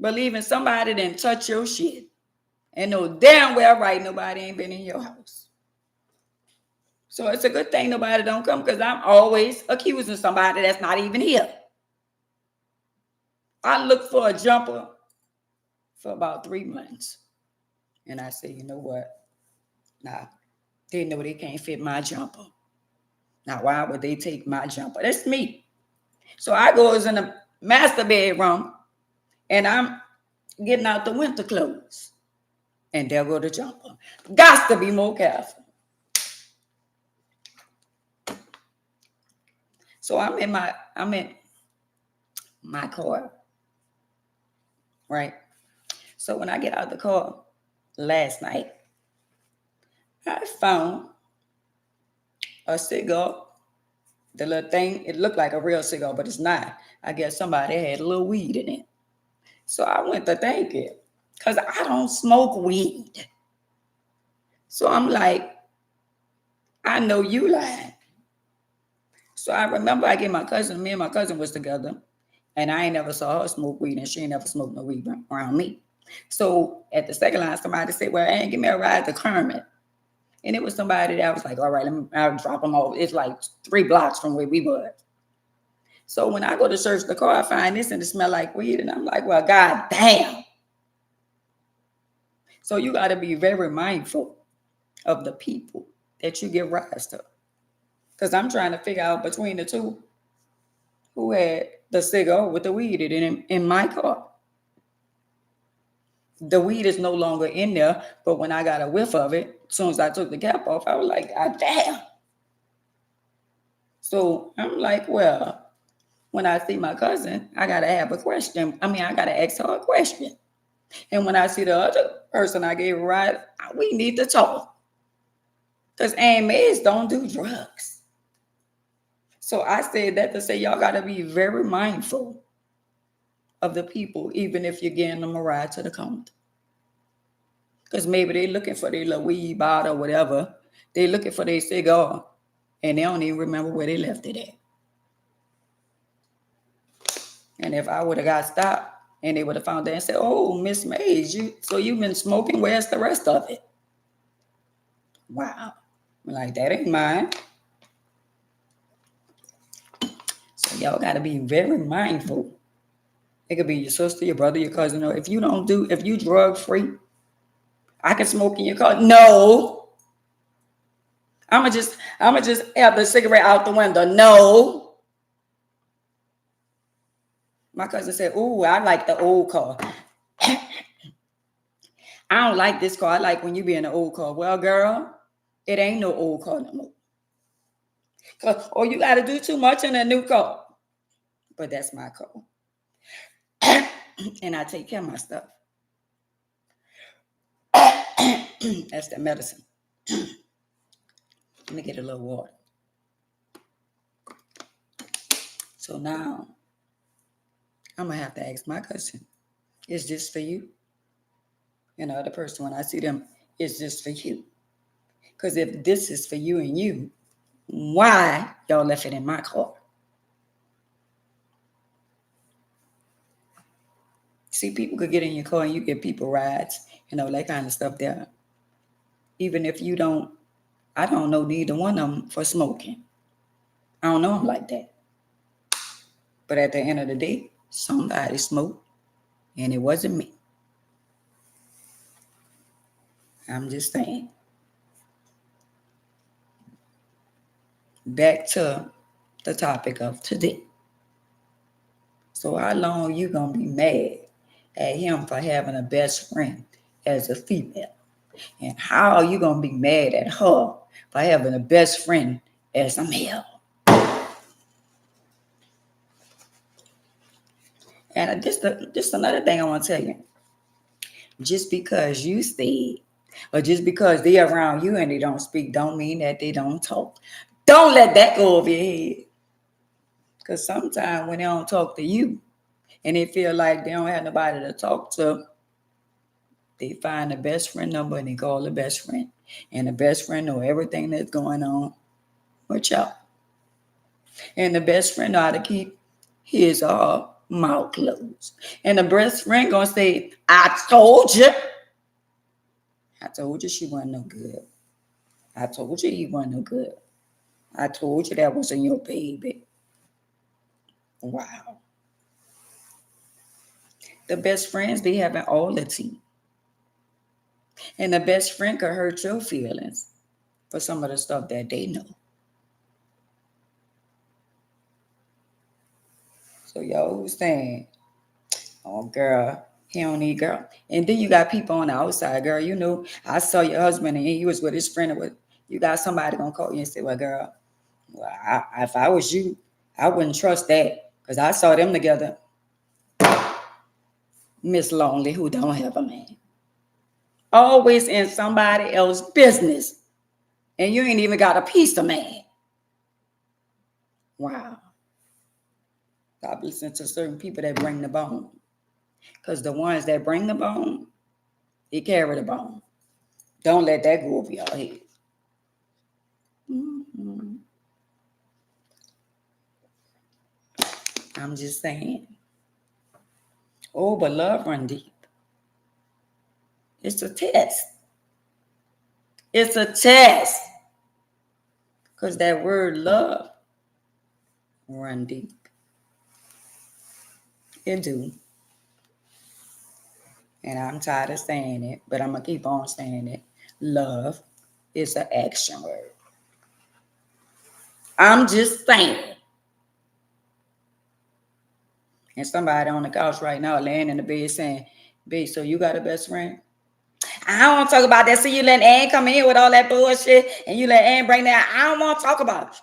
Believing somebody didn't touch your shit. And know damn well right nobody ain't been in your house. So it's a good thing nobody don't come because I'm always accusing somebody that's not even here. I looked for a jumper for about 3 months. And I said, you know what? Nah, they know they can't fit my jumper. Now, why would they take my jumper? That's me. So I goes in the master bedroom and I'm getting out the winter clothes. And there go the jumper. Got to be more careful. So I'm in my car. Right? So when I get out the car last night, I found a cigar. The little thing, it looked like a real cigar, but it's not. I guess somebody had a little weed in it. So I went to thank it because I don't smoke weed. So I'm like, I know you lying. So I remember me and my cousin was together, and I ain't never saw her smoke weed, and she ain't never smoked no weed around me. So at the second line, somebody said, well, hey, give me a ride to Kermit. And it was somebody that I was like, all right, I'll drop them off. It's like 3 blocks from where we were. So when I go to search the car, I find this and it smell like weed. And I'm like, well, God damn. So you got to be very mindful of the people that you give rise to. Because I'm trying to figure out between the two who had the cigar with the weed in my car. The weed is no longer in there, but when I got a whiff of it, as soon as I took the cap off, I was like, God damn. So I'm like, well, when I see my cousin, I got to have a question. I got to ask her a question. And when I see the other person I gave a ride, we need to talk. Because AMAs don't do drugs. So I said that to say y'all got to be very mindful of the people, even if you're getting them a ride to the counter. Because maybe they're looking for their little weed bottle or whatever. They're looking for their cigar. And they don't even remember where they left it at. And if I would have got stopped, And they would have found out and said, oh, Miss Mays, you've been smoking. Where's the rest of it? Wow. I'm like, that ain't mine. So y'all got to be very mindful. It could be your sister, your brother, your cousin. Or if you drug free, I can smoke in your car. No. I'ma just have the cigarette out the window. No. My cousin said, ooh, I like the old car. I don't like this car. I like when you be in an old car. Well, girl, it ain't no old car no more. Or you got to do too much in a new car. But that's my car. And I take care of my stuff. That's the medicine. Let me get a little water. So now, I'm going to have to ask my cousin, is this for you? And the other person, when I see them, is this for you? Because if this is for you and you, why y'all left it in my car? See, people could get in your car and you get people rides, that kind of stuff there. Even if you don't, I don't know neither one of them for smoking. I don't know them like that. But at the end of the day, somebody smoked, and it wasn't me. I'm just saying. Back to the topic of today. So how long you gonna be mad at him for having a best friend as a female? And how are you gonna be mad at her for having a best friend as a male? And just another thing I want to tell you. Just because you stay, or just because they're around you and they don't speak, don't mean that they don't talk. Don't let that go over your head. Because sometimes when they don't talk to you and they feel like they don't have nobody to talk to, they find the best friend number and they call the best friend. And the best friend know everything that's going on with y'all. And the best friend know how to keep his or her mouth closed. And the best friend gonna say, I told you. I told you she wasn't no good. I told you he wasn't no good. I told you that wasn't your baby. Wow. The best friends be having all the tea. And the best friend could hurt your feelings for some of the stuff that they know. So y'all who's saying, oh girl, he don't need girl. And then you got people on the outside, girl, I saw your husband and he was with his friend. You got somebody gonna call you and say, well, girl, if I was you, I wouldn't trust that because I saw them together. Miss Lonely who don't have a man. Always in somebody else's business. And you ain't even got a piece of man. Wow. Stop listening to certain people that bring the bone. Because the ones that bring the bone, they carry the bone. Don't let that go over your head. Mm-hmm. I'm just saying. Oh, but love run deep. It's a test. It's a test. Because that word love run deep. It do. And I'm tired of saying it, but I'm going to keep on saying it. Love is an action word. I'm just saying. And somebody on the couch right now laying in the bed saying, babe, so you got a best friend? I don't want to talk about that. See, you let Ann come in here with all that bullshit and you let Ann bring that. I don't want to talk about it.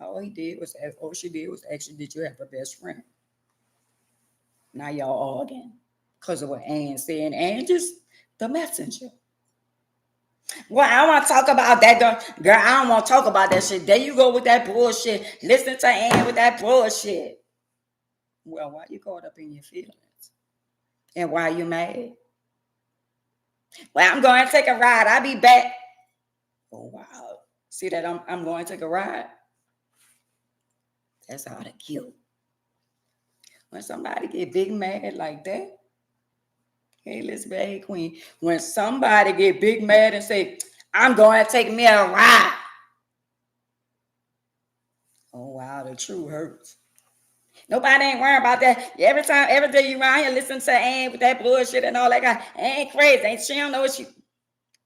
All she did was actually, did you have a best friend? Now y'all arguing because of what Ann said. And Ann just the messenger. Well, I don't want to talk about that, girl. I don't want to talk about that shit. There you go with that bullshit. Listen to Ann with that bullshit. Well, why you caught up in your feelings? And why you mad? Well, I'm going to take a ride. I'll be back. Oh, wow. See that I'm going to take a ride? That's how to kill. When somebody get big mad like that, hey Elizabeth, hey Queen. When somebody get big mad and say, I'm going to take me a ride. Oh wow, the truth hurts. Nobody ain't worrying about that. Every time, every day you around here listen to Ann with that bullshit and all that guy. Ain't crazy. Ain't she don't know what she.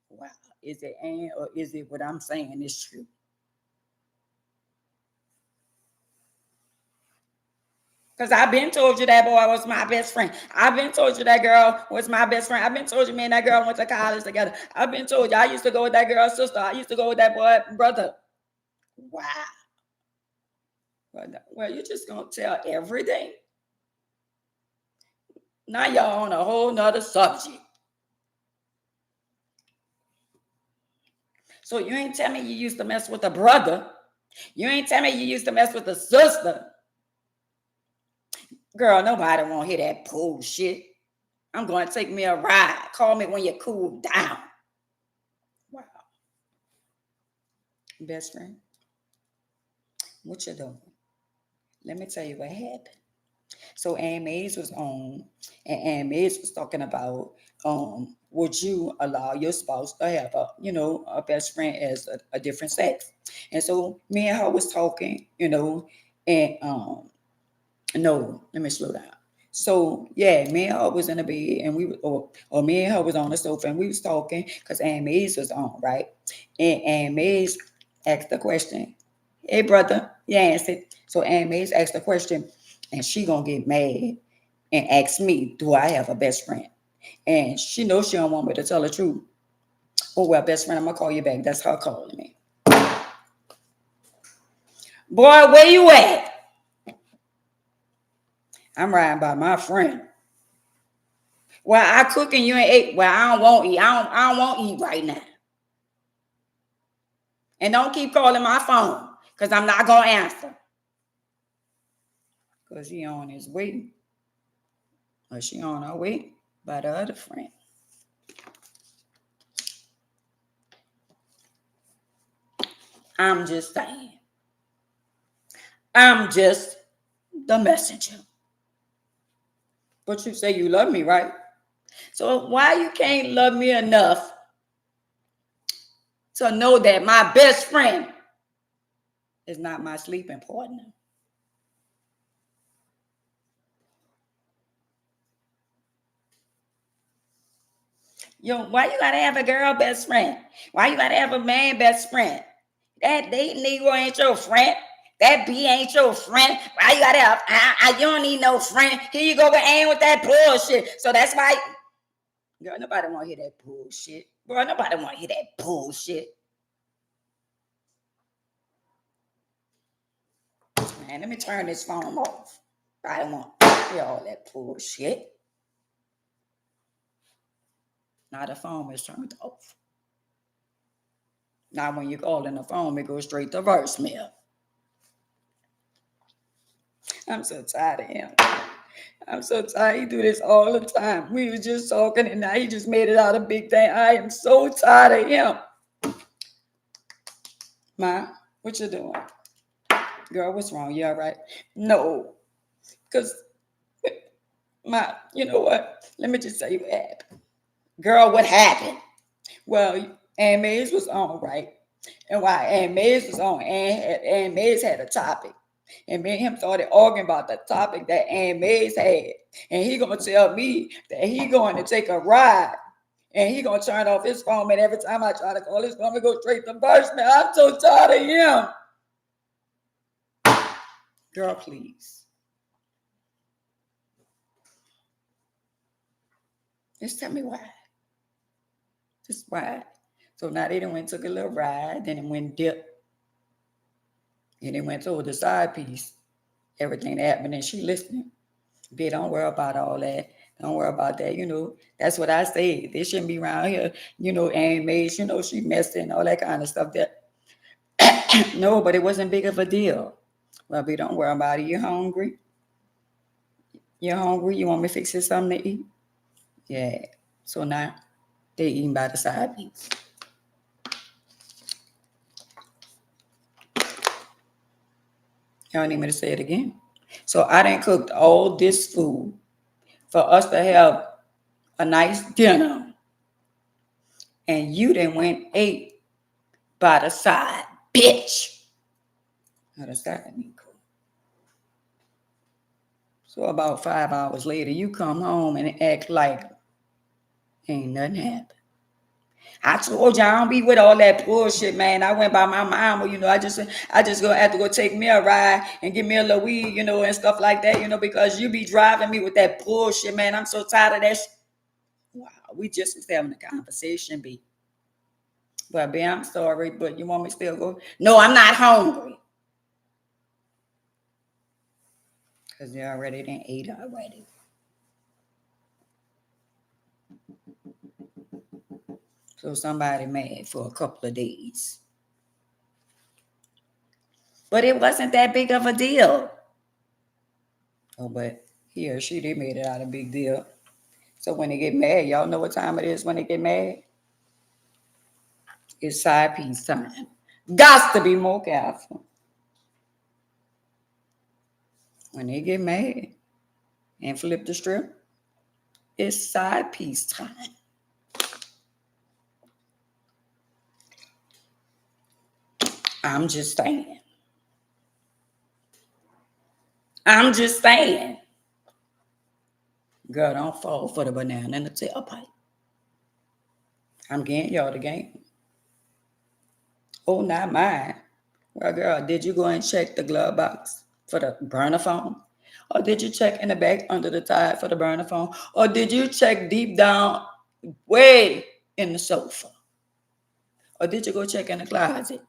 Wow. Is it Ann or is it what I'm saying is true? Because I've been told you that boy was my best friend. I've been told you that girl was my best friend. I've been told you me and that girl went to college together. I've been told you I used to go with that girl's sister. I used to go with that boy brother. Wow. Well, you're just going to tell everything. Now y'all on a whole nother subject. So you ain't tell me you used to mess with a brother. You ain't tell me you used to mess with a sister. Girl, nobody won't hear that bullshit. I'm going to take me a ride. Call me when you cool down. Wow. Best friend, what you doing? Let me tell you what happened. So Ann Mays was on, and Ann Mays was talking about, would you allow your spouse to have a best friend as a different sex? And so me and her was talking, and no, let me slow down. So yeah, me and her was in the bed, and or me and her was on the sofa, and we was talking because Ann Mays was on, right? And Ann Mays asked the question, "Hey brother," you answered. So Ann Mays asked the question, and she gonna get mad and ask me, "Do I have a best friend?" And she knows she don't want me to tell the truth. Oh well, best friend, I'm gonna call you back. That's her calling me. Boy, where you at? I'm riding by my friend. Well, I cook and you ain't ate. Well, I don't want eat. I don't want eat right now. And don't keep calling my phone because I'm not gonna answer. Because he on his way. Or she on her way by the other friend. I'm just saying. I'm just the messenger. But you say you love me, right? So why you can't love me enough to know that my best friend is not my sleeping partner? Why you gotta have a girl best friend? Why you gotta have a man best friend? That date Negro ain't your friend. That B ain't your friend. Why you gotta have? You don't need no friend. Here you go with Ann with that bullshit. So that's why, girl, nobody want to hear that bullshit. Bro, nobody want to hear that bullshit. Man, let me turn this phone off. I don't want to hear all that bullshit. Now the phone is turned off. Now when you call in the phone, it goes straight to voicemail. I'm so tired of him. I'm so tired. He do this all the time. We was just talking and now he just made it out a big thing. I am so tired of him. Ma, what you doing? Girl, what's wrong? You all right? No. Because, Ma, you know what? Let me just tell you what happened. Girl, what happened? Well, Ann Mays was on, right? And while Ann Mays was on, Ann Mays had a topic. And me and him started arguing about the topic that Ann Mays had. And he gonna tell me that he going to take a ride. And he gonna turn off his phone. And every time I try to call his phone, it go straight to voicemail. I'm so tired of him. Girl, please. Just tell me why. Just why. So now they done went took a little ride, then it went dip. And they went to the side piece. Everything that happened, and she listening. Bitch, don't worry about all that. Don't worry about that. That's what I say. They shouldn't be around here. Ann Mays, she messed and all that kind of stuff. That no, but it wasn't big of a deal. Well, bitch, don't worry about it. You hungry? You hungry? You want me to fix you something to eat? Yeah. So now they eating by the side piece. Y'all need me to say it again? So I done cooked all this food for us to have a nice dinner, and you then went ate by the side, bitch. Now the side ain't cool. So about 5 hours later, you come home and act like ain't nothing happened. I told you I don't be with all that bullshit, man. I went by my mama, I just gonna have to go take me a ride and give me a little weed, and stuff like that, because you be driving me with that bullshit, man. I'm so tired of that shit. Wow, we just was having a conversation, B. But B, I'm sorry, but you want me to still go? No, I'm not hungry. Because they already didn't eat already. So somebody mad for a couple of days. But it wasn't that big of a deal. Oh, but he or she, they made it out a big deal. So when they get mad, y'all know what time it is when they get mad? It's side piece time. Got to be more careful. When they get mad and flip the strip, it's side piece time. I'm just saying. I'm just saying. Girl, don't fall for the banana in the tailpipe. I'm getting y'all the game. Oh, not mine. Well, girl, did you go and check the glove box for the burner phone? Or did you check in the back under the tire for the burner phone? Or did you check deep down, way in the sofa? Or did you go check in the closet?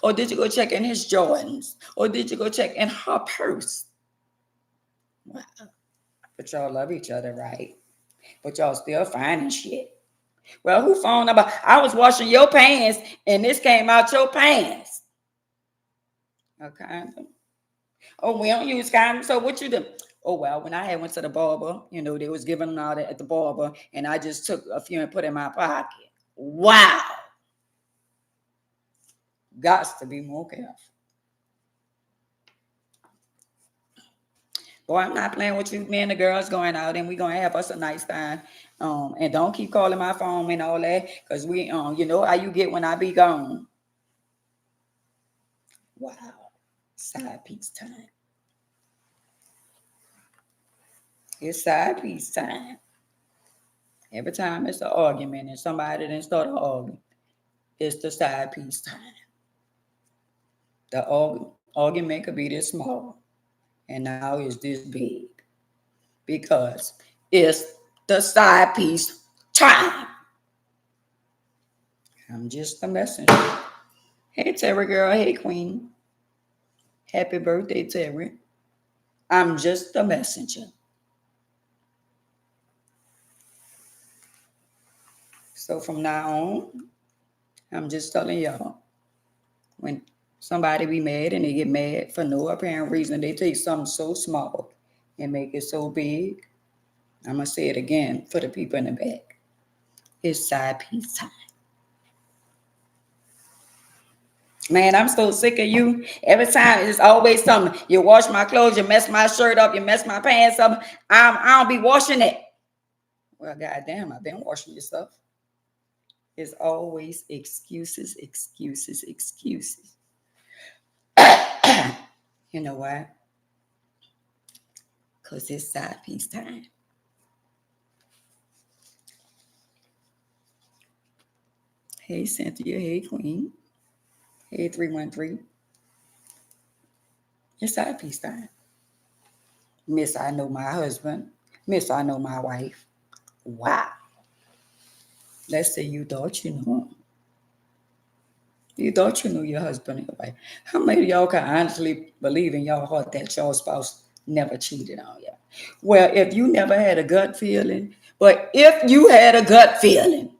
Or did you go check in his Jordans? Or did you go check in her purse? Wow. But y'all love each other, right? But y'all still finding shit. Well, who phoned about? I was washing your pants and this came out your pants. A condom. Oh, we don't use condoms. So what you do? Oh, well, when I had went to the barber, they was giving them all that at the barber, and I just took a few and put in my pocket. Wow. Got to be more careful. Boy, I'm not playing with you. Me and the girls going out, and we gonna have us a nice time. And don't keep calling my phone and all that, cause we, you know how you get when I be gone. Wow, side piece time. It's side piece time. Every time it's an argument and somebody didn't start an argument, it's the side piece time. The argument could be this small, and now it's this big because it's the side piece time. I'm just a messenger. Hey, Terry girl. Hey, Queen. Happy birthday, Terry. I'm just a messenger. So from now on, I'm just telling y'all, when somebody be mad and they get mad for no apparent reason, they take something so small and make it so big. I'm going to say it again for the people in the back. It's side piece time. Man, I'm so sick of you. Every time it's always something. You wash my clothes, you mess my shirt up, you mess my pants up. I don't be washing it. Well, goddamn, I've been washing your stuff. It's always excuses, excuses, excuses. You know why? Because it's side piece time. Hey, Cynthia. Hey, Queen. Hey, 313. It's side piece time. Miss, I know my husband. Miss, I know my wife. Wow. Let's say you thought you knew him. You thought you knew your husband and your wife. How many of y'all can honestly believe in your heart that your spouse never cheated on you? Well, if you never had a gut feeling, but if you had a gut feeling,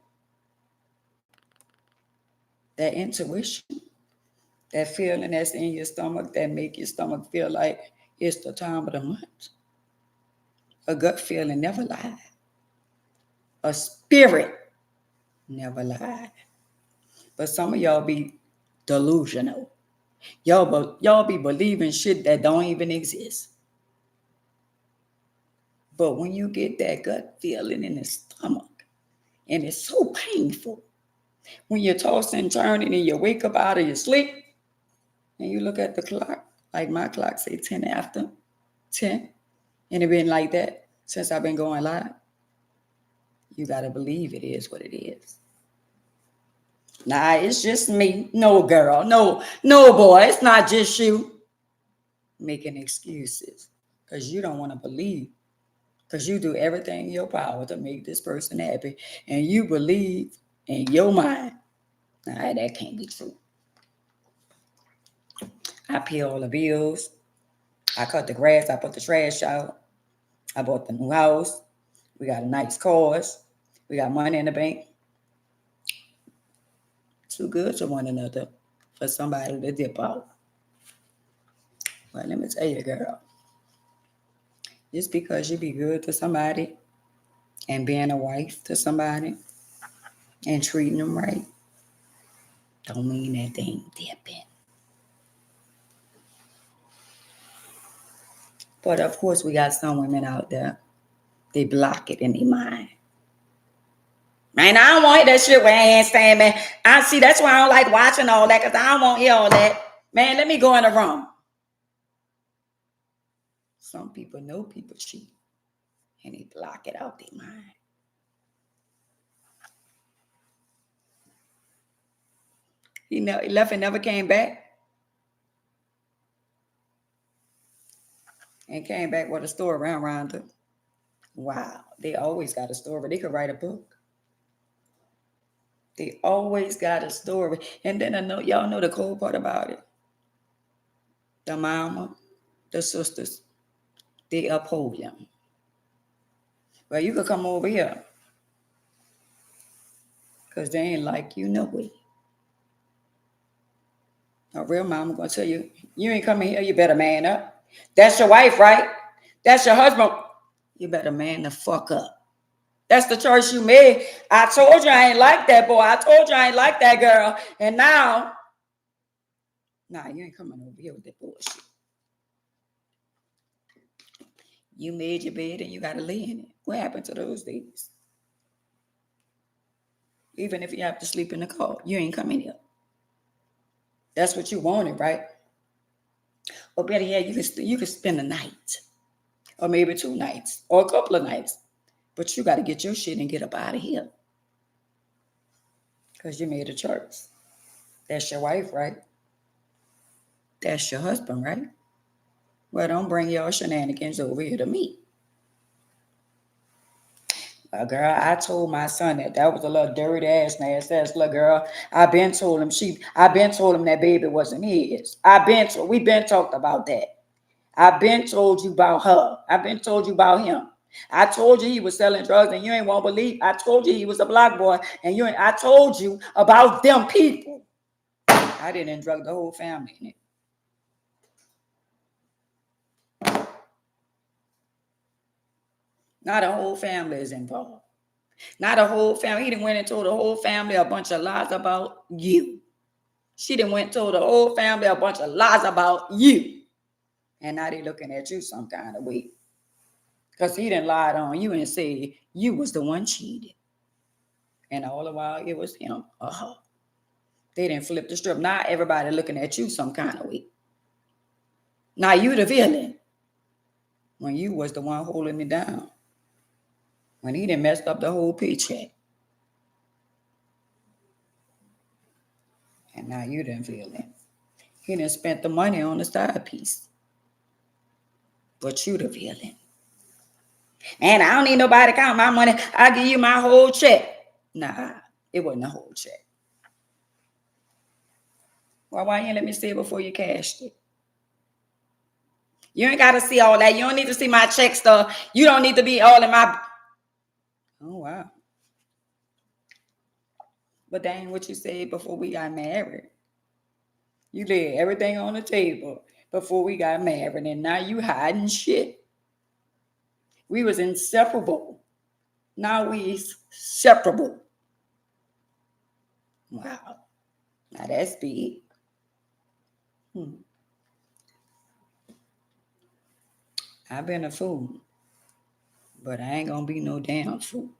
that intuition, that feeling that's in your stomach that make your stomach feel like it's the time of the month. A gut feeling never lied. A spirit never lied. But some of y'all be delusional. Y'all be believing shit that don't even exist. But when you get that gut feeling in the stomach, and it's so painful, when you're tossing and turning and you wake up out of your sleep, and you look at the clock, like my clock say 10 after 10, and it been like that since I've been going live, you got to believe it is what it is. Nah, it's just me. No, girl. No, boy. It's not just you making excuses because you don't want to believe, because you do everything in your power to make this person happy, and you believe in your mind. Nah, that can't be true. I pay all the bills. I cut the grass. I put the trash out. I bought the new house. We got a nice cars. We got money in the bank. Too good to one another for somebody to dip out. But let me tell you, girl, just because you be good to somebody and being a wife to somebody and treating them right, don't mean that they ain't dipping. But of course, we got some women out there, they block it in their mind. Man, I don't want that shit where I ain't saying, man. I see, that's why I don't like watching all that, because I don't want to hear all that. Man, let me go in the room. Some people know people cheat, and they block it out their mind. He left and never came back. And came back with a story around Rhonda. Wow, they always got a story. They could write a book. They always got a story. And then y'all know the cool part about it. The mama, the sisters, they uphold them. Well, you could come over here, because they ain't like you no way. A real mama gonna tell you, you ain't coming here, you better man up. That's your wife, right? That's your husband. You better man the fuck up. That's the choice you made. I told you I ain't like that boy. I told you I ain't like that girl. And now, nah, you ain't coming over here with that bullshit. You made your bed and you got to lay in it. What happened to those days? Even if you have to sleep in the car, you ain't coming here. That's what you wanted, right? Or better yet, you can spend a night, or maybe 2 nights, or a couple of nights. But you got to get your shit and get up out of here, because you made a choice. That's your wife, right? That's your husband, right? Well, don't bring your shenanigans over here to me. Girl, I told my son that was a little dirty ass, nasty ass little girl. I been told him that baby wasn't his. We been talked about that. I been told you about her. I been told you about him. I told you he was selling drugs and you ain't won't believe. I told you he was a block boy and I told you about them people. I didn't drug the whole family in it. Now the whole family is involved. Not a whole family. He done went and told the whole family a bunch of lies about you. She done went and told the whole family a bunch of lies about you. And now they looking at you some kind of way. Because he done lied on you and said you was the one cheated. And all the while it was him or her. They didn't flip the strip. Now everybody looking at you some kind of way. Now you the villain. When you was the one holding it down. When he done messed up the whole paycheck. And now you done villain. He done spent the money on the side piece. But you the villain. And I don't need nobody to count my money. I'll give you my whole check. Nah, it wasn't a whole check. Well, why you ain't let me see it before you cashed it? You ain't got to see all that. You don't need to see my check stuff. You don't need to be all in my... Oh, wow. But that ain't what you said before we got married. You laid everything on the table before we got married, and now you hiding shit. We was inseparable. Now we separable. Wow. Now that's big. I've been a fool. But I ain't gonna be no damn fool.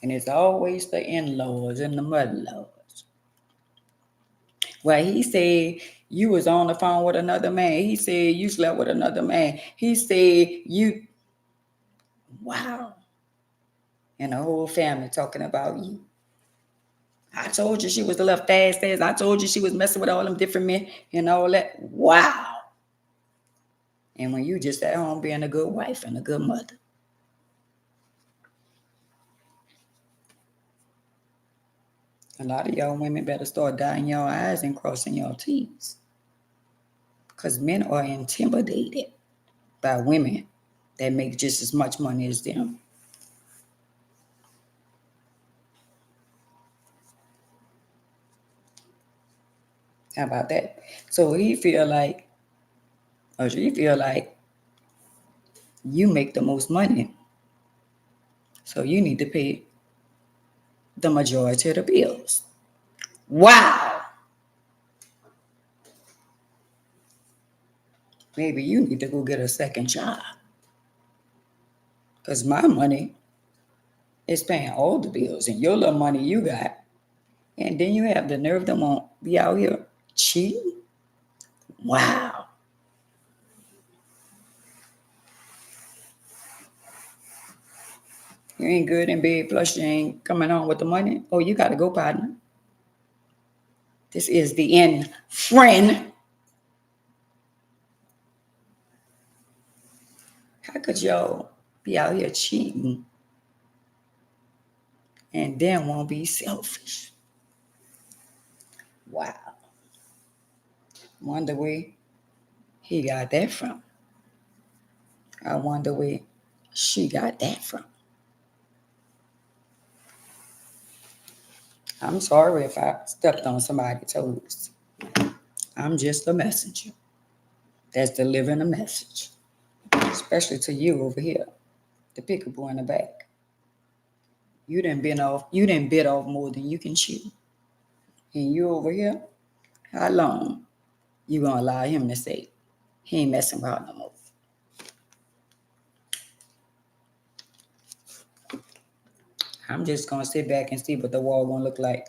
And it's always the in-laws and the mother-in-laws. Well, he said you was on the phone with another man. He said you slept with another man. He said you, wow. And the whole family talking about you. I told you she was the little fast ass. I told you she was messing with all them different men and all that. Wow. And when you just at home being a good wife and a good mother. A lot of y'all women better start dotting your I's and crossing your T's. Because men are intimidated by women that make just as much money as them. How about that? So he feel like, or she feel like you make the most money. So you need to pay the majority of the bills. Wow. Maybe you need to go get a second job. Because my money is paying all the bills and your little money you got. And then you have the nerve to want be out here cheating. Wow. You ain't good in bed, plus you ain't coming home with the money. Oh, you got to go, partner. This is the end, friend. How could y'all be out here cheating and then won't be selfish? Wow. Wonder where he got that from. I wonder where she got that from. I'm sorry if I stepped on somebody's toes. I'm just a messenger that's delivering a message, especially to you over here, the peekaboo in the back. You done bit off more than you can chew. And you over here, how long you gonna allow him to say he ain't messing around no more? I'm just gonna sit back and see what the wall gonna look like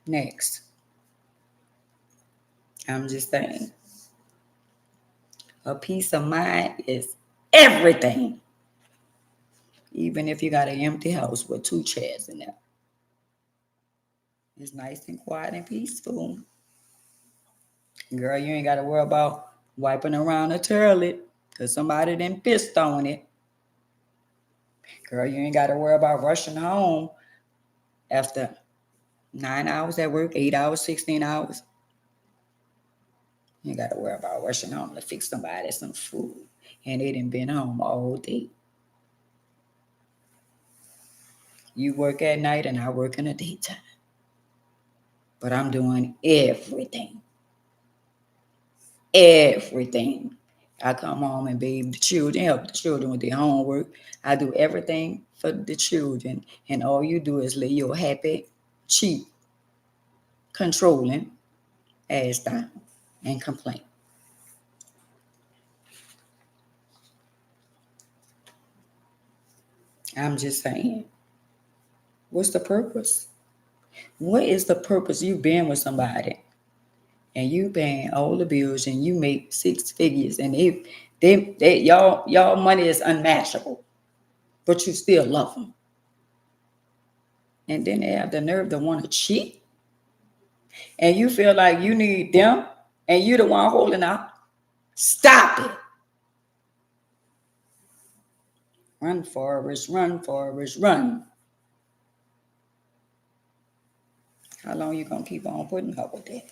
next. I'm just saying, a peace of mind is everything. Even if you got an empty house with 2 chairs in there, it's nice and quiet and peaceful. Girl, you ain't got to worry about wiping around the toilet because somebody done pissed on it. Girl, you ain't got to worry about rushing home after 9 hours at work, 8 hours, 16 hours. You ain't got to worry about rushing home to fix somebody some food. And they done been home all day. You work at night and I work in the daytime. But I'm doing everything. Everything. I come home and bathe the children, help the children with their homework. I do everything for the children. And all you do is lay your happy, cheap, controlling ass down and complain. I'm just saying, what's the purpose? What is the purpose? You been with somebody and you paying all the bills and you make 6 figures and y'all money is unmatchable, but you still love them. And then they have the nerve to want to cheat. And you feel like you need them and you the one holding out. Stop it. Run, Forrest, run, Forrest, run. How long you gonna keep on putting up with that?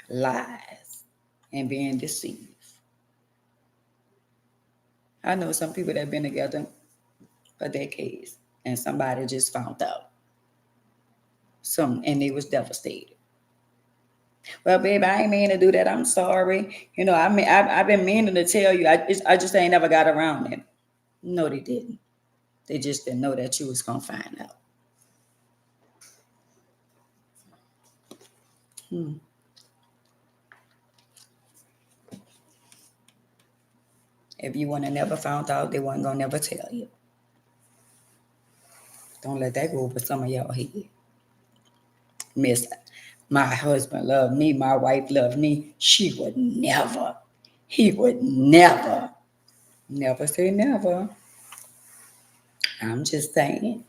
Lies and being deceived. I know some people that have been together for decades and somebody just found out. And they was devastated. Well, babe, I ain't mean to do that. I'm sorry. I've been meaning to tell you. I just ain't never got around it. No, they didn't. They just didn't know that you was gonna find out. If you wouldn't have never found out, they wasn't gonna never tell you. Don't let that go over some of y'all head. Miss, my husband loved me, my wife loved me. She would never. He would never. Never say never. I'm just saying.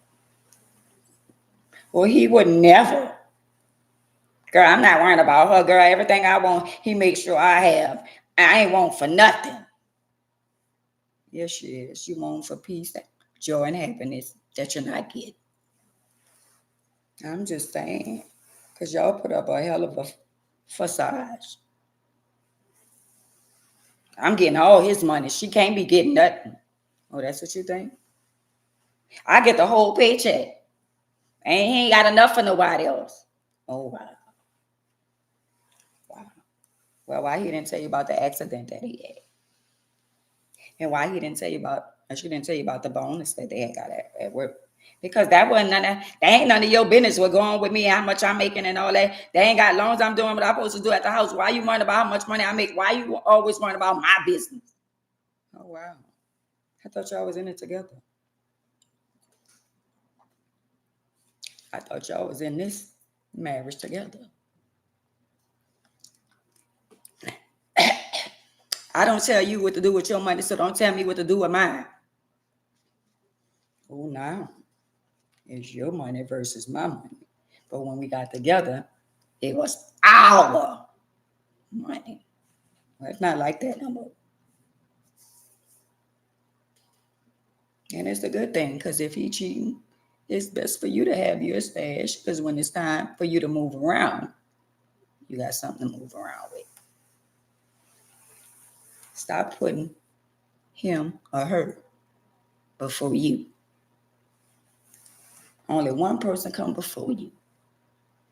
Well, he would never. Girl, I'm not worrying about her, girl. Everything I want, he makes sure I have. I ain't want for nothing. Yes, she is. You want for peace, joy, and happiness that you're not getting. I'm just saying. Because y'all put up a hell of a facade. I'm getting all his money. She can't be getting nothing. Oh, that's what you think? I get the whole paycheck. And he ain't got enough for nobody else. Oh, wow. Wow. Well, why he didn't tell you about the accident that he had? And why he didn't tell you about, she didn't tell you about the bonus that they had got at work? Because that wasn't that ain't none of your business what going on with me, how much I'm making and all that. They ain't got loans. I'm doing what I'm supposed to do at the house. Why you worrying about how much money I make? Why you always worrying about my business? Oh, wow. I thought y'all was in it together. I thought y'all was in this marriage together. I don't tell you what to do with your money, so don't tell me what to do with mine. Oh, now it's your money versus my money. But when we got together, it was our money. Well, it's not like that no more. And it's a good thing, because if he cheating, it's best for you to have your stash, because when it's time for you to move around, you got something to move around with. Stop putting him or her before you. Only one person come before you,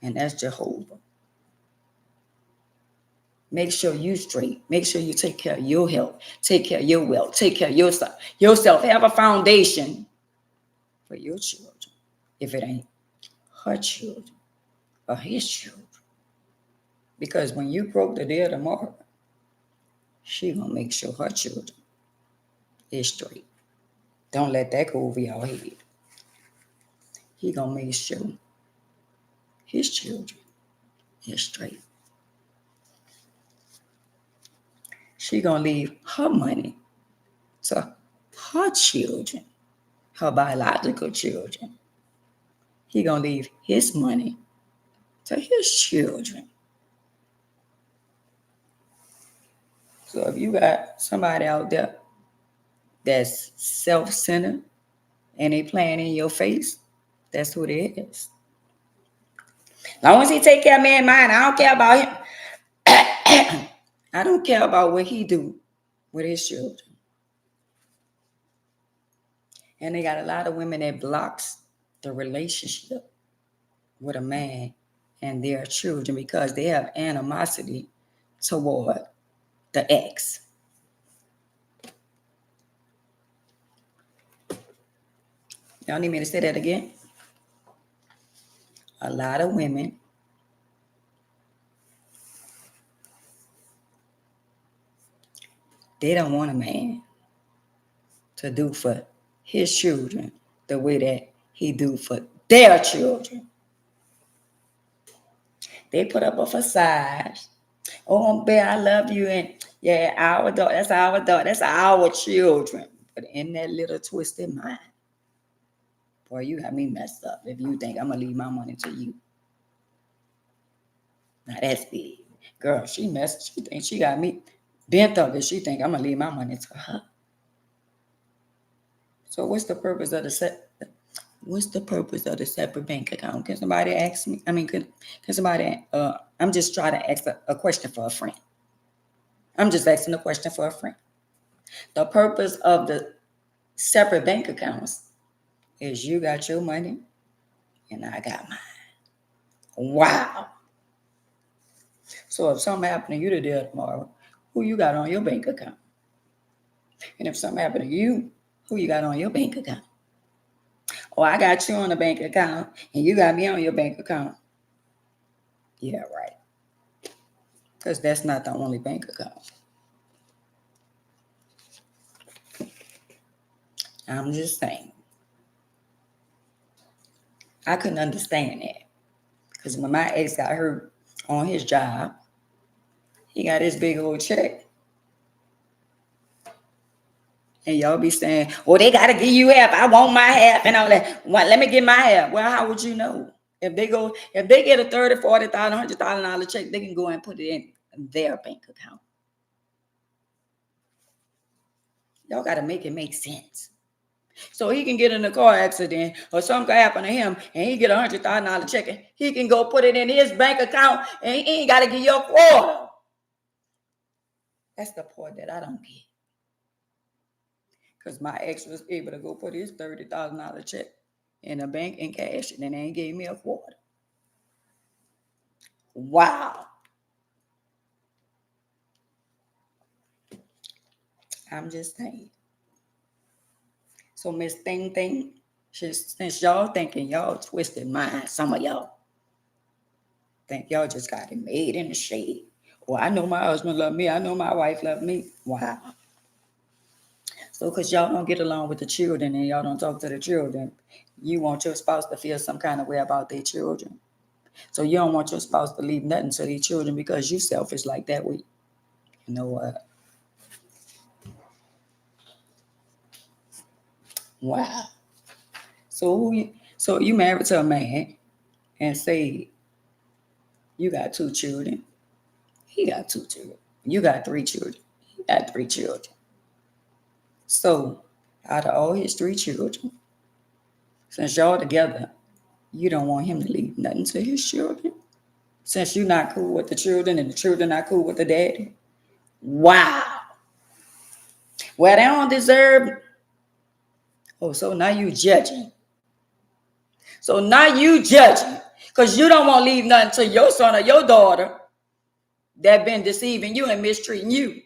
and that's Jehovah. Make sure you straight. Make sure you take care of your health. Take care of your wealth. Take care of yourself. Have a foundation for your children. If it ain't her children or his children. Because when you broke the deal tomorrow, she gonna make sure her children is straight. Don't let that go over your head. He gonna make sure his children is straight. She gonna leave her money to her children, her biological children. He gonna leave his money to his children. So if you got somebody out there that's self-centered and they playing in your face, that's who it is. As long as he take care of me and mine, I don't care about him. I don't care about what he do with his children. And they got a lot of women that blocks the relationship with a man and their children because they have animosity toward the ex. Y'all need me to say that again? A lot of women they don't want a man to do for his children the way that he do for their children. They put up a facade. Oh, babe, I love you. And yeah, our daughter, that's our children. But in that little twisted mind, boy, you got me messed up if you think I'm going to leave my money to you. Now that's big. Girl, she thinks she got me bent up and she think I'm going to leave my money to her. So what's the purpose of the separate bank account? Can somebody ask me? I mean, can somebody, I'm just trying to ask a question for a friend. I'm just asking a question for a friend. The purpose of the separate bank accounts is you got your money and I got mine. Wow. So if something happened to you today tomorrow, who you got on your bank account? And if something happened to you, who you got on your bank account? Oh, I got you on the bank account and you got me on your bank account. Yeah, right. Because that's not the only bank account. I'm just saying. I couldn't understand that. Because when my ex got hurt on his job, he got his big old check. And y'all be saying, well, they got to give you half. I want my half and all that. Well, let me get my half. Well, how would you know? If they get a $30,000, $40,000, $100,000 check, they can go and put it in their bank account. Y'all got to make it make sense. So he can get in a car accident or something can happen to him and he get a $100,000 check and he can go put it in his bank account and he ain't got to give you a quarter. That's the part that I don't get. Because my ex was able to go put his $30,000 check in a bank and cash it and they ain't gave me a quarter. Wow. I'm just saying. So Miss Thing Thing, since y'all thinking y'all twisted minds, some of y'all think y'all just got it made in the shade. Well, I know my husband love me. I know my wife love me. Wow. So because y'all don't get along with the children and y'all don't talk to the children, you want your spouse to feel some kind of way about their children. So you don't want your spouse to leave nothing to their children because you selfish like that. You know what? Wow. So you married to a man and say you got 2 children. He got 2 children. You got 3 children. He got 3 children. So out of all his 3 children, since y'all together, you don't want him to leave nothing to his children? Since you're not cool with the children and the children not cool with the daddy? Wow. Well, they don't deserve. Oh, so now you judging. So now you judging because you don't want to leave nothing to your son or your daughter that been deceiving you and mistreating you.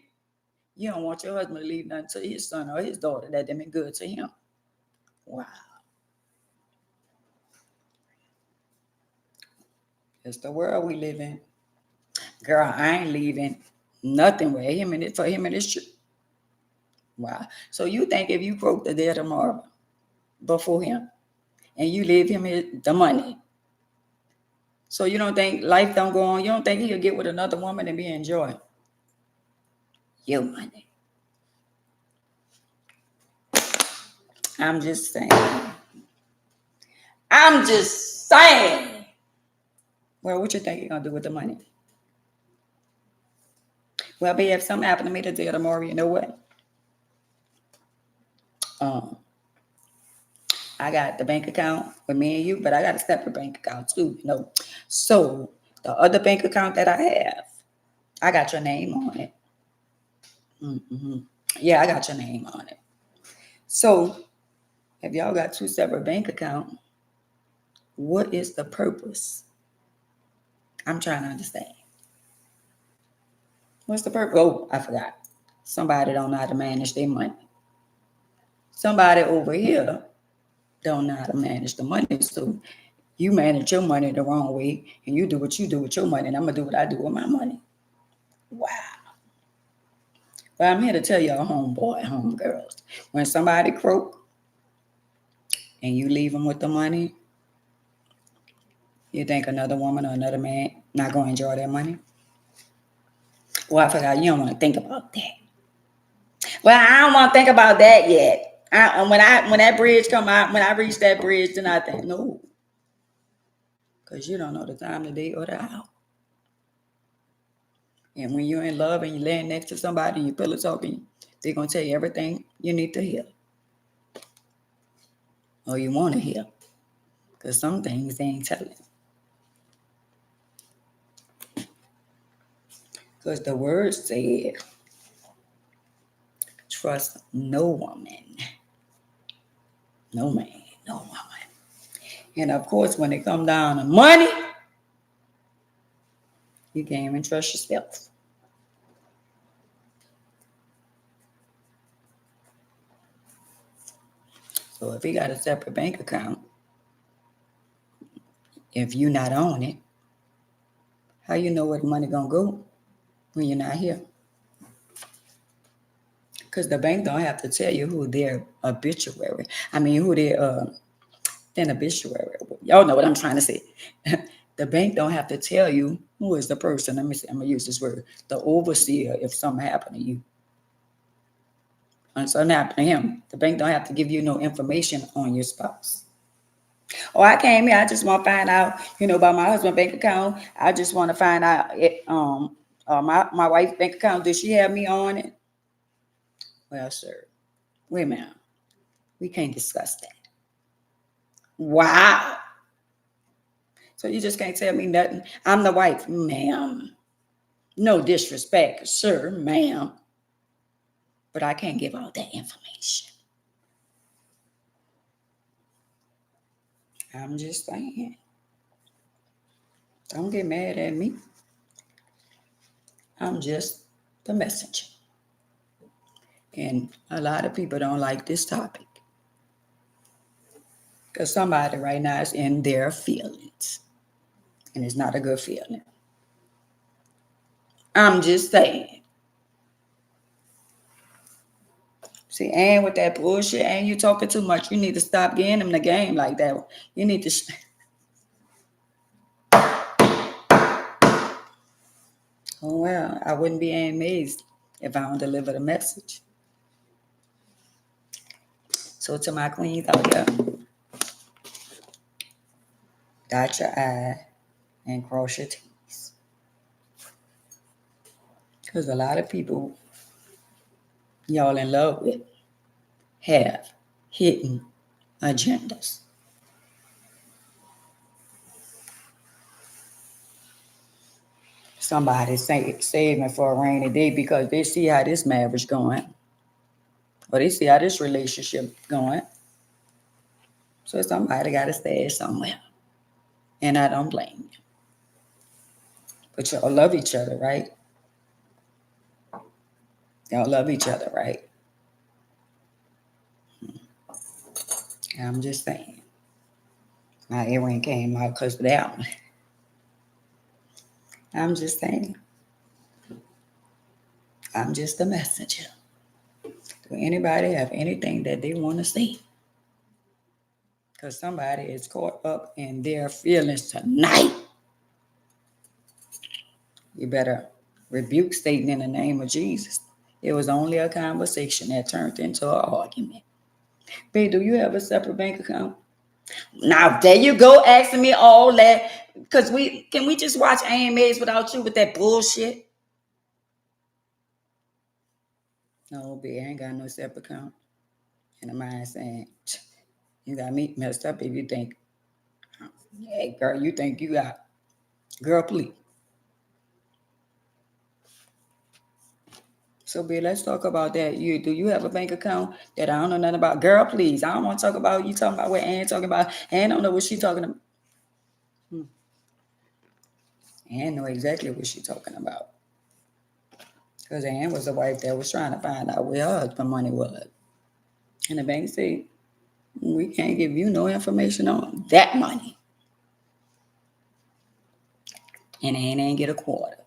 You don't want your husband to leave nothing to his son or his daughter that been good to him. Wow. It's the world we live in. Girl, I ain't leaving nothing with him and it for him and his children. Wow. So you think if you broke the dead tomorrow before him and you leave him the money, so you don't think life don't go on? You don't think he'll get with another woman and be enjoying your money? I'm just saying. I'm just saying. Well, what you think you're gonna do with the money? Well, babe, if something happened to me today or tomorrow, you know what? I got the bank account with me and you, but I got a separate bank account too, So the other bank account that I have, I got your name on it. Mm-hmm. Yeah, I got your name on it. So if y'all got 2 separate bank accounts, what is the purpose? I'm trying to understand. What's the purpose? Oh, I forgot. Somebody don't know how to manage their money. Somebody over here don't know how to manage the money. So you manage your money the wrong way and you do what you do with your money and I'm going to do what I do with my money. Wow. But I'm here to tell y'all, homeboy, homegirls, when somebody croak and you leave them with the money, you think another woman or another man not going to enjoy their money? Well, I forgot. You don't want to think about that. Well, I don't want to think about that yet. When that bridge come out, when I reach that bridge, then I think, no. Because you don't know the time, the day, or the hour. And when you're in love and you're laying next to somebody and you pillow talking, they're going to tell you everything you need to hear. Or you want to hear. Because some things they ain't telling. Because the word said, trust no woman. No man, no woman. And of course, when it come down to money, you can't even trust yourself. So if you got a separate bank account, if you're not on it, how you know where the money gonna go when you're not here? Because the bank don't have to tell you who their obituary. I mean, who their beneficiary. Y'all know what I'm trying to say. The bank don't have to tell you who is the person. Let me see. I'm gonna use this word. The overseer. If something happened to you, and something happened to him, the bank don't have to give you no information on your spouse. Oh, I came here. I just want to find out, about my husband's bank account. I just want to find out my wife's bank account. Did she have me on it? Well, sir, wait a minute. We can't discuss that. Wow. So you just can't tell me nothing. I'm the wife, ma'am. No disrespect, sir, ma'am. But I can't give all that information. I'm just saying. Don't get mad at me. I'm just the messenger. And a lot of people don't like this topic. Because somebody right now is in their feelings. And it's not a good feeling. I'm just saying. See, and with that bullshit, and you talking too much. You need to stop getting them the game like that. You need to... Oh, well, I wouldn't be amazed if I don't deliver the message. So to my queens out there, dot your I and cross your T's. Because a lot of people y'all in love with have hidden agendas. Somebody saving for a rainy day because they see how this marriage going. Or they see how this relationship going. So somebody got to stay somewhere. And I don't blame you. But y'all love each other, right? Y'all love each other, right? I'm just saying. My earring came out because of that one. I'm just saying. I'm just a messenger. Do anybody have anything that they want to say? Because somebody is caught up in their feelings tonight. You better rebuke Satan in the name of Jesus. It was only a conversation that turned into an argument. Babe, do you have a separate bank account? Now, there you go asking me all that. Because can we just watch AMAs without you with that bullshit? No, babe, I ain't got no separate account. And the mind saying, you got me messed up if you think, hey, girl, you think you got, girl, please. So, babe, let's talk about that. Do you have a bank account that I don't know nothing about? Girl, please. I don't want to talk about you talking about what Ann talking about. Ann don't know what she talking about. Ann know exactly what she talking about. Because Ann was the wife that was trying to find out where her husband money was. And the bank said, we can't give you no information on that money. And Ann ain't get a quarter.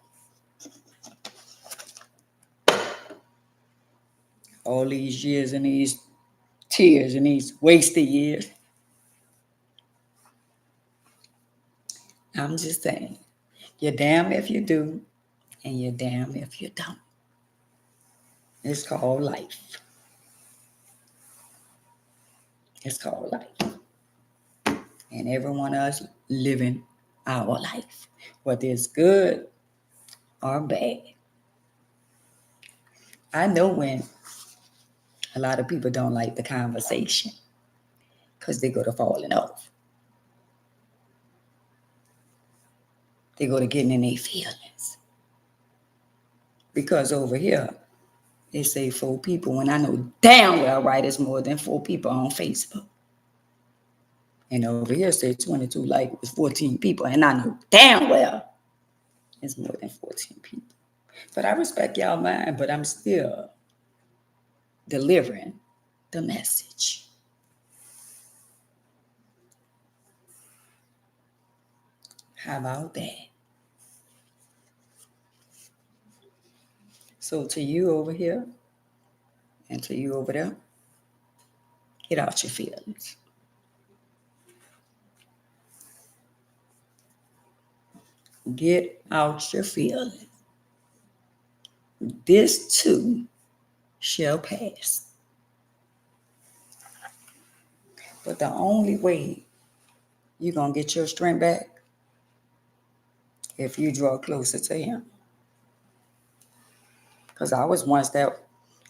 All these years and these tears and these wasted years. I'm just saying, you're damn if you do, and you're damn if you don't. It's called life. It's called life. And every one of us living our life, whether it's good or bad. I know when a lot of people don't like the conversation because they go to falling off. They go to getting in their feelings. Because over here, they say 4 people, when I know damn well right it's more than 4 people on Facebook. And over here say 22 like it's 14 people, and I know damn well it's more than 14 people. But I respect y'all mind, but I'm still delivering the message. How about that? So to you over here, And to you over there, get out your feelings. Get out your feelings. This too shall pass. But the only way you're going to get your strength back if you draw closer to him. Because I was once that,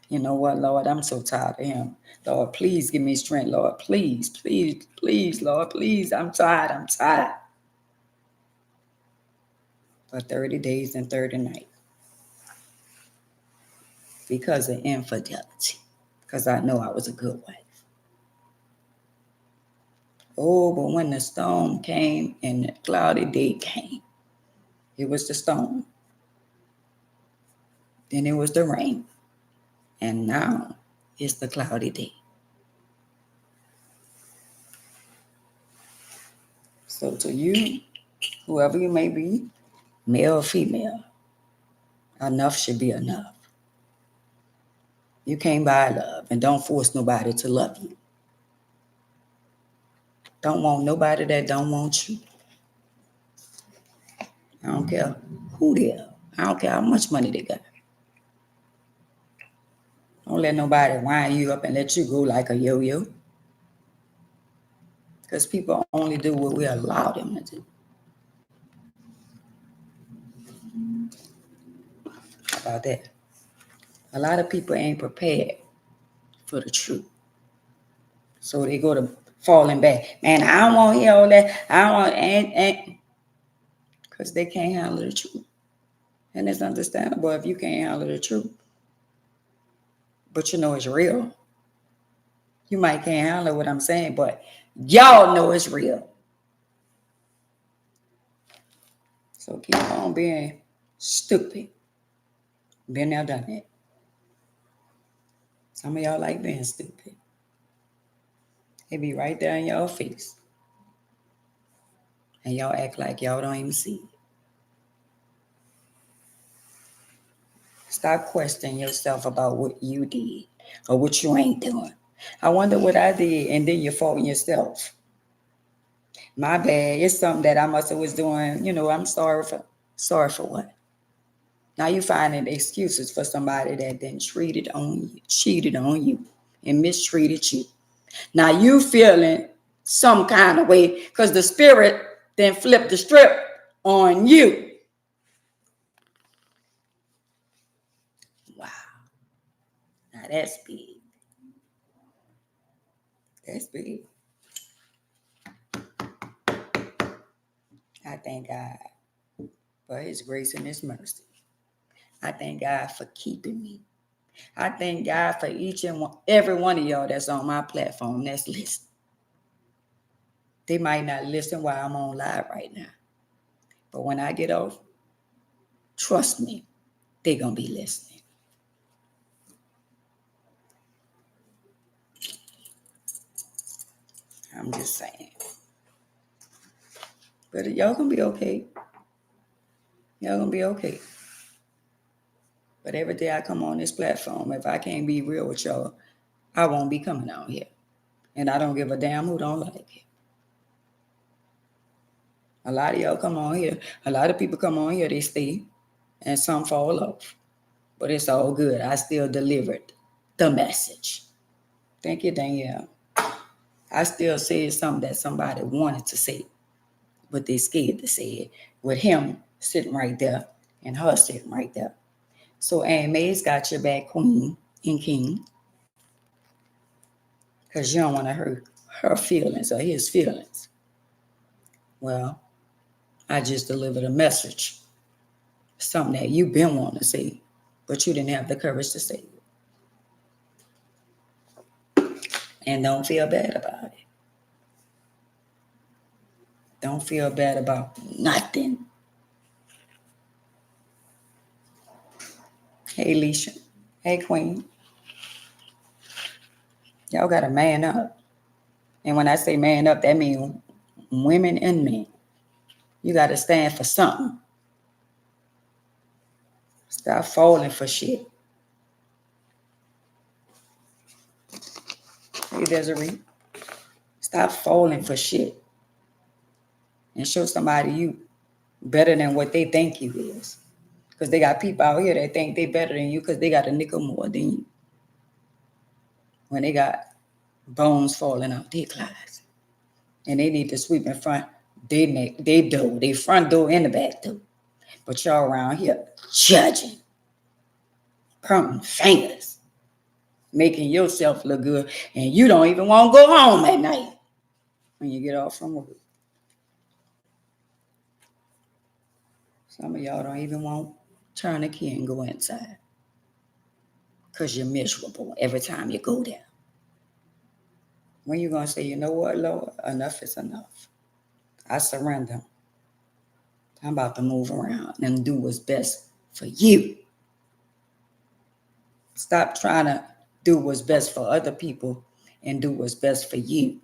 you know what, Lord, I'm so tired of him. Lord, please give me strength, Lord. Please, please, please, Lord, please. I'm tired. I'm tired. For 30 days and 30 nights. Because of infidelity. Because I know I was a good wife. Oh, but when the storm came and the cloudy day came, it was the storm. Then it was the rain. And now it's the cloudy day. So to you, whoever you may be, male or female, enough should be enough. You can't buy love, and don't force nobody to love you. Don't want nobody that don't want you. I don't care who they are. I don't care how much money they got. Don't let nobody wind you up and let you go like a yo-yo. Because people only do what we allow them to do. How about that? A lot of people ain't prepared for the truth. So they go to falling back. Man, I don't want to hear all that. I don't want, and because they can't handle the truth. And it's understandable if you can't handle the truth. But you know it's real. You might can't handle what I'm saying, but y'all know it's real. So keep on being stupid. Been there, done that. Some of y'all like being stupid. It be right there in your face. And y'all act like y'all don't even see it. Stop questioning yourself about what you did or what you ain't doing. I wonder what I did, and then you're faulting yourself. My bad. It's something that I must have was doing. You know, I'm sorry for. Sorry for what? Now you finding excuses for somebody that then cheated on you, and mistreated you. Now you feeling some kind of way because the spirit then flipped the strip on you. Wow. Now that's big. That's big. I thank God for his grace and his mercy. I thank God for keeping me. I thank God for each and every one of y'all that's on my platform that's listening. They might not listen while I'm on live right now. But when I get off, trust me, they're going to be listening. I'm just saying. But y'all going to be okay. Y'all going to be okay. But every day I come on this platform, if I can't be real with y'all, I won't be coming out here. And I don't give a damn who don't like it. A lot of y'all come on here. A lot of people come on here, they stay. And some fall off. But it's all good. I still delivered the message. Thank you, Danielle. I still said something that somebody wanted to say, but they scared to say it. With him sitting right there and her sitting right there. So Aunt May's got your back, Queen and King. Because you don't want to hurt her feelings or his feelings. Well, I just delivered a message. Something that you've been wanting to say, but you didn't have the courage to say it. And don't feel bad about it. Don't feel bad about nothing. Hey, Alicia. Hey, Queen. Y'all got to man up. And when I say man up, that means women and men. You got to stand for something. Stop falling for shit. Hey, Desiree, stop falling for shit and show somebody you better than what they think you is. Because they got people out here that think they better than you because they got a nickel more than you. When they got bones falling out their closet. And they need to sweep in front they door, they front door and the back door. But y'all around here judging, pointing fingers, making yourself look good, and you don't even want to go home at night when you get off from work. Some of y'all don't even want to turn the key and go inside because you're miserable every time you go there. When you going to say, you know what, Lord, enough is enough. I surrender. I'm about to move around and do what's best for you. Stop trying to do what's best for other people and do what's best for you.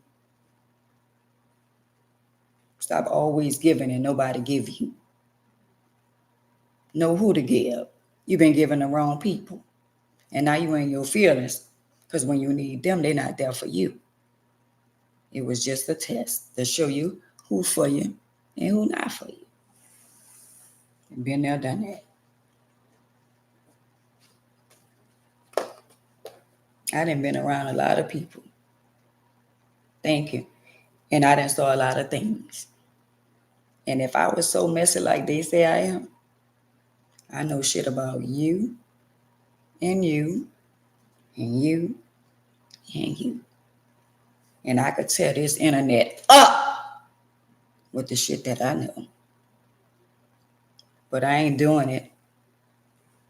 Stop always giving and nobody give you. Know who to give. You've been giving the wrong people. And now you in your feelings because when you need them, they're not there for you. It was just a test to show you who for you and who not for you. Been there, done that. I done been around a lot of people. Thank you. And I done saw a lot of things. And if I was so messy like they say I am, I know shit about you and you and you and you. And I could tear this internet up with the shit that I know. But I ain't doing it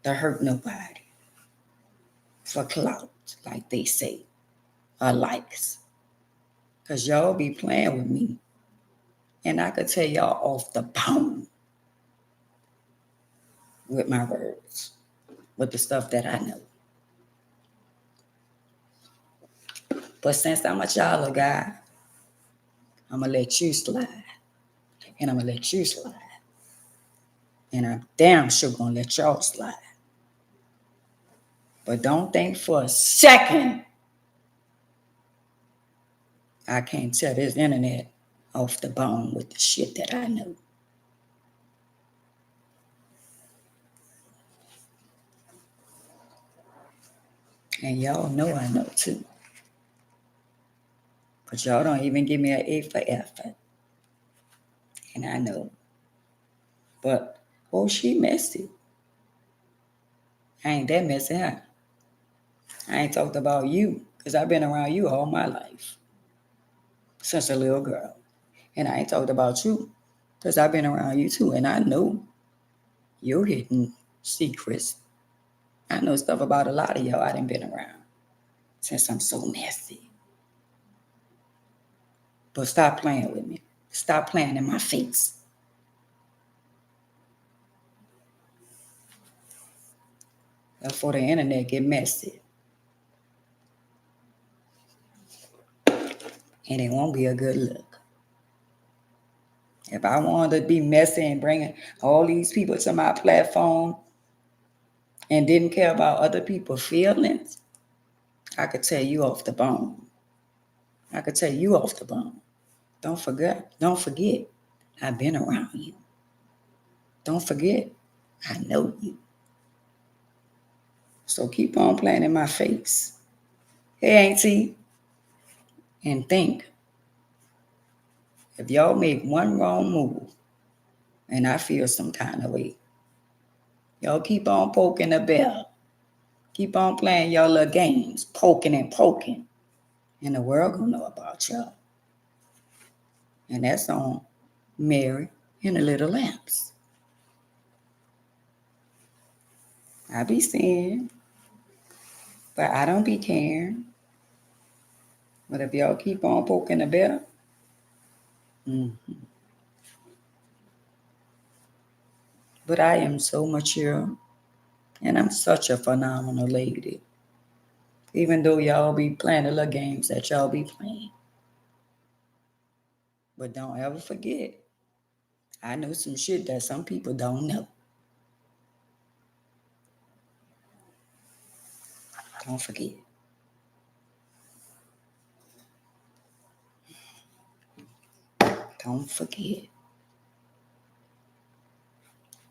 to hurt nobody. For clout, like they say, or likes. Because y'all be playing with me. And I could tell y'all off the bone with my words, with the stuff that I know. But since I'm a child of God, I'm going to let you slide. And I'm going to let you slide. And I'm damn sure going to let y'all slide. But don't think for a second I can't tear this internet off the bone with the shit that I know. And y'all know I know too. But y'all don't even give me an A for effort. And I know. But, oh, she messy. I ain't that messy, huh? I ain't talked about you because I've been around you all my life. Since a little girl. And I ain't talked about you because I've been around you too. And I know your hidden secrets. I know stuff about a lot of y'all I done been around since I'm so messy. But stop playing with me. Stop playing in my face. Before the internet get messy. And it won't be a good look. If I wanted to be messy and bringing all these people to my platform and didn't care about other people's feelings, I could tell you off the bone. I could tell you off the bone. Don't forget, I've been around you. Don't forget, I know you. So keep on playing in my face. Hey, auntie. And think, if y'all make one wrong move and I feel some kind of way, y'all keep on poking the bell. Keep on playing y'all little games, poking and poking. And the world gonna know about y'all. And that's on Mary and the Little Lamps. I be seeing, but I don't be caring. But if y'all keep on poking the bell, But I am so mature, and I'm such a phenomenal lady. Even though y'all be playing the little games that y'all be playing. But don't ever forget, I know some shit that some people don't know. Don't forget. Don't forget.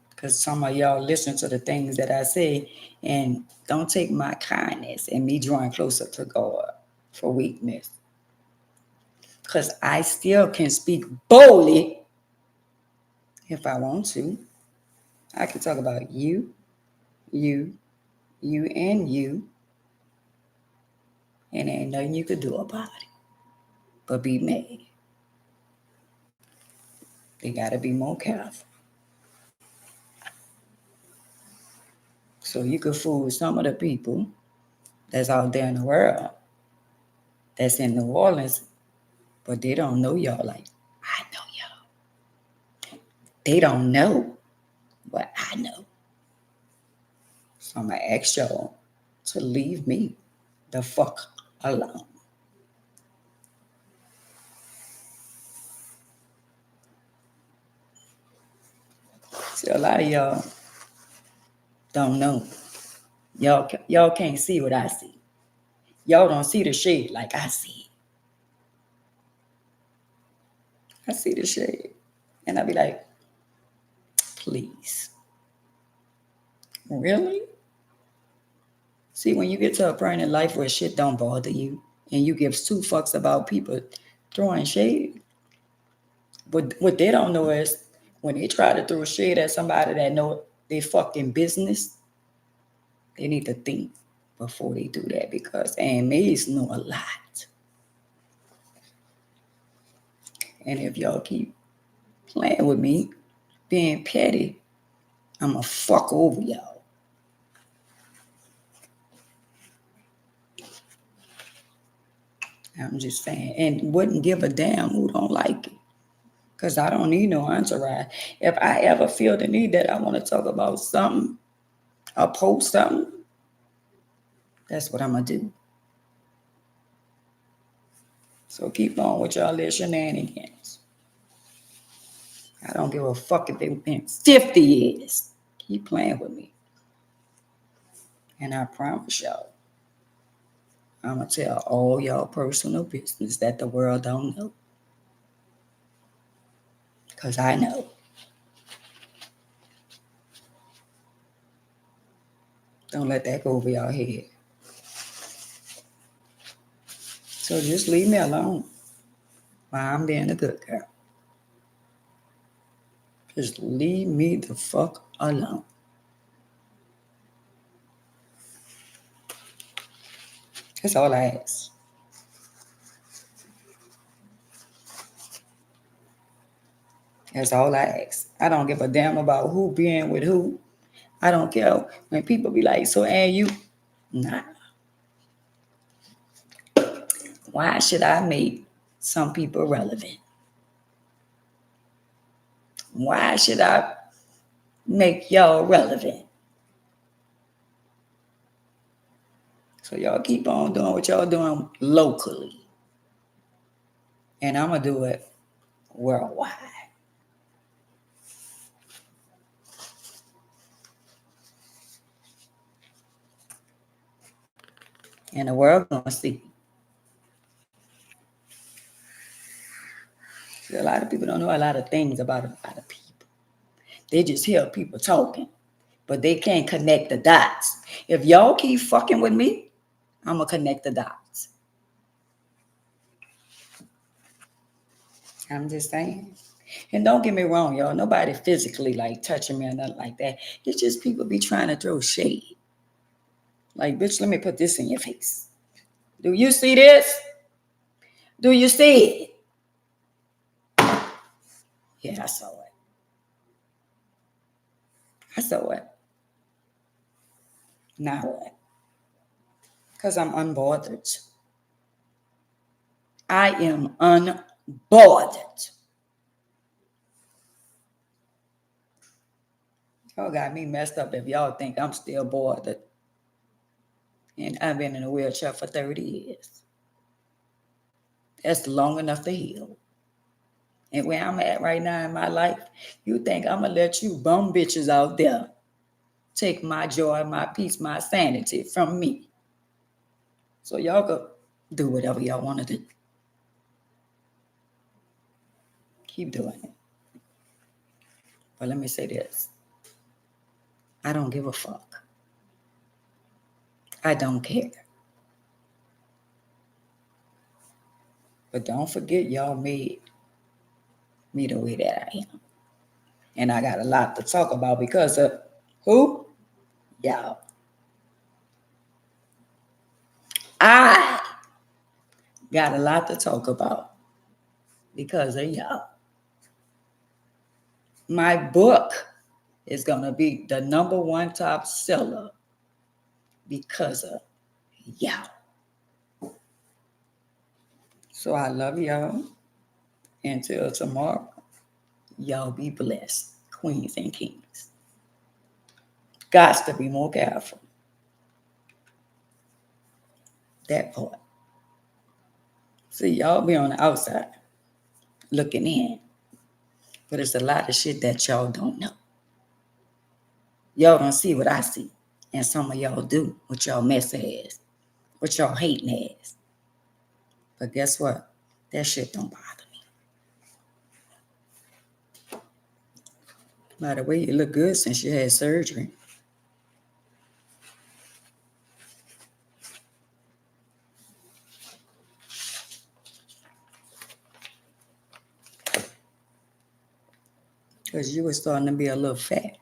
Because some of y'all listen to the things that I say and don't take my kindness and me drawing closer to God for weakness. Because I still can speak boldly if I want to. I can talk about you, and you, and ain't nothing you could do about it but be mad. They got to be more careful. So you could fool some of the people that's out there in the world, that's in New Orleans, but they don't know y'all like I know y'all. They don't know what I know. So I'm going to ask y'all to leave me the fuck alone. See, a lot of y'all don't know. Y'all can't see what I see. Y'all don't see the shade like I see. I see the shade. And I be like, please. Really? See, when you get to a point in life where shit don't bother you and you give two fucks about people throwing shade, but what they don't know is when they try to throw shade at somebody that know they fucking business, they need to think before they do that because Aunt May's know a lot. And if y'all keep playing with me, being petty, I'ma fuck over y'all. I'm just saying, and wouldn't give a damn who don't like it. Because I don't need no entourage. If I ever feel the need that I want to talk about something or post something, that's what I'm going to do. So keep on with y'all little shenanigans. I don't give a fuck if they've been 50 years. Keep playing with me. And I promise y'all, I'm going to tell all y'all personal business that the world don't know. Because I know. Don't let that go over your head. So just leave me alone while I'm being a good girl. Just leave me the fuck alone. That's all I ask. That's all I ask. I don't give a damn about who being with who. I don't care when people be like, so and you, nah. Why should I make some people relevant? Why should I make y'all relevant? So y'all keep on doing what y'all doing locally. And I'm going to do it worldwide. And the world going to see. A lot of people don't know a lot of things about a lot of people. They just hear people talking, but they can't connect the dots. If y'all keep fucking with me, I'm going to connect the dots. I'm just saying. And don't get me wrong, y'all. Nobody physically like touching me or nothing like that. It's just people be trying to throw shade. Like, bitch, let me put this in your face. Do you see this? Do you see it? Yeah, I saw it. I saw it. Now what? Because I'm unbothered. I am unbothered. Y'all got me messed up if y'all think I'm still bothered. And I've been in a wheelchair for 30 years. That's long enough to heal. And where I'm at right now in my life, you think I'm going to let you bum bitches out there take my joy, my peace, my sanity from me. So y'all go do whatever y'all want to do. Keep doing it. But let me say this. I don't give a fuck. I don't care. But don't forget y'all made me the way that I am. And I got a lot to talk about because of who? Y'all. I got a lot to talk about because of y'all. My book is going to be the #1 top seller because of y'all. So I love y'all. Until tomorrow, y'all be blessed, queens and kings. Got to be more careful. That part. See, y'all be on the outside looking in. But it's a lot of shit that y'all don't know. Y'all don't see what I see. And some of y'all do what y'all messy ass, what y'all hating ass. But guess what? That shit don't bother me. By the way, you look good since you had surgery. Because you were starting to be a little fat.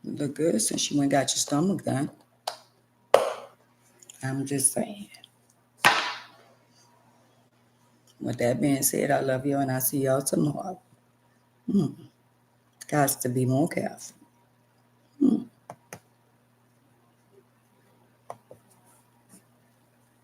You look good since you went and got your stomach done. I'm just saying. With that being said, I love you and I'll see y'all tomorrow. Got to be more careful.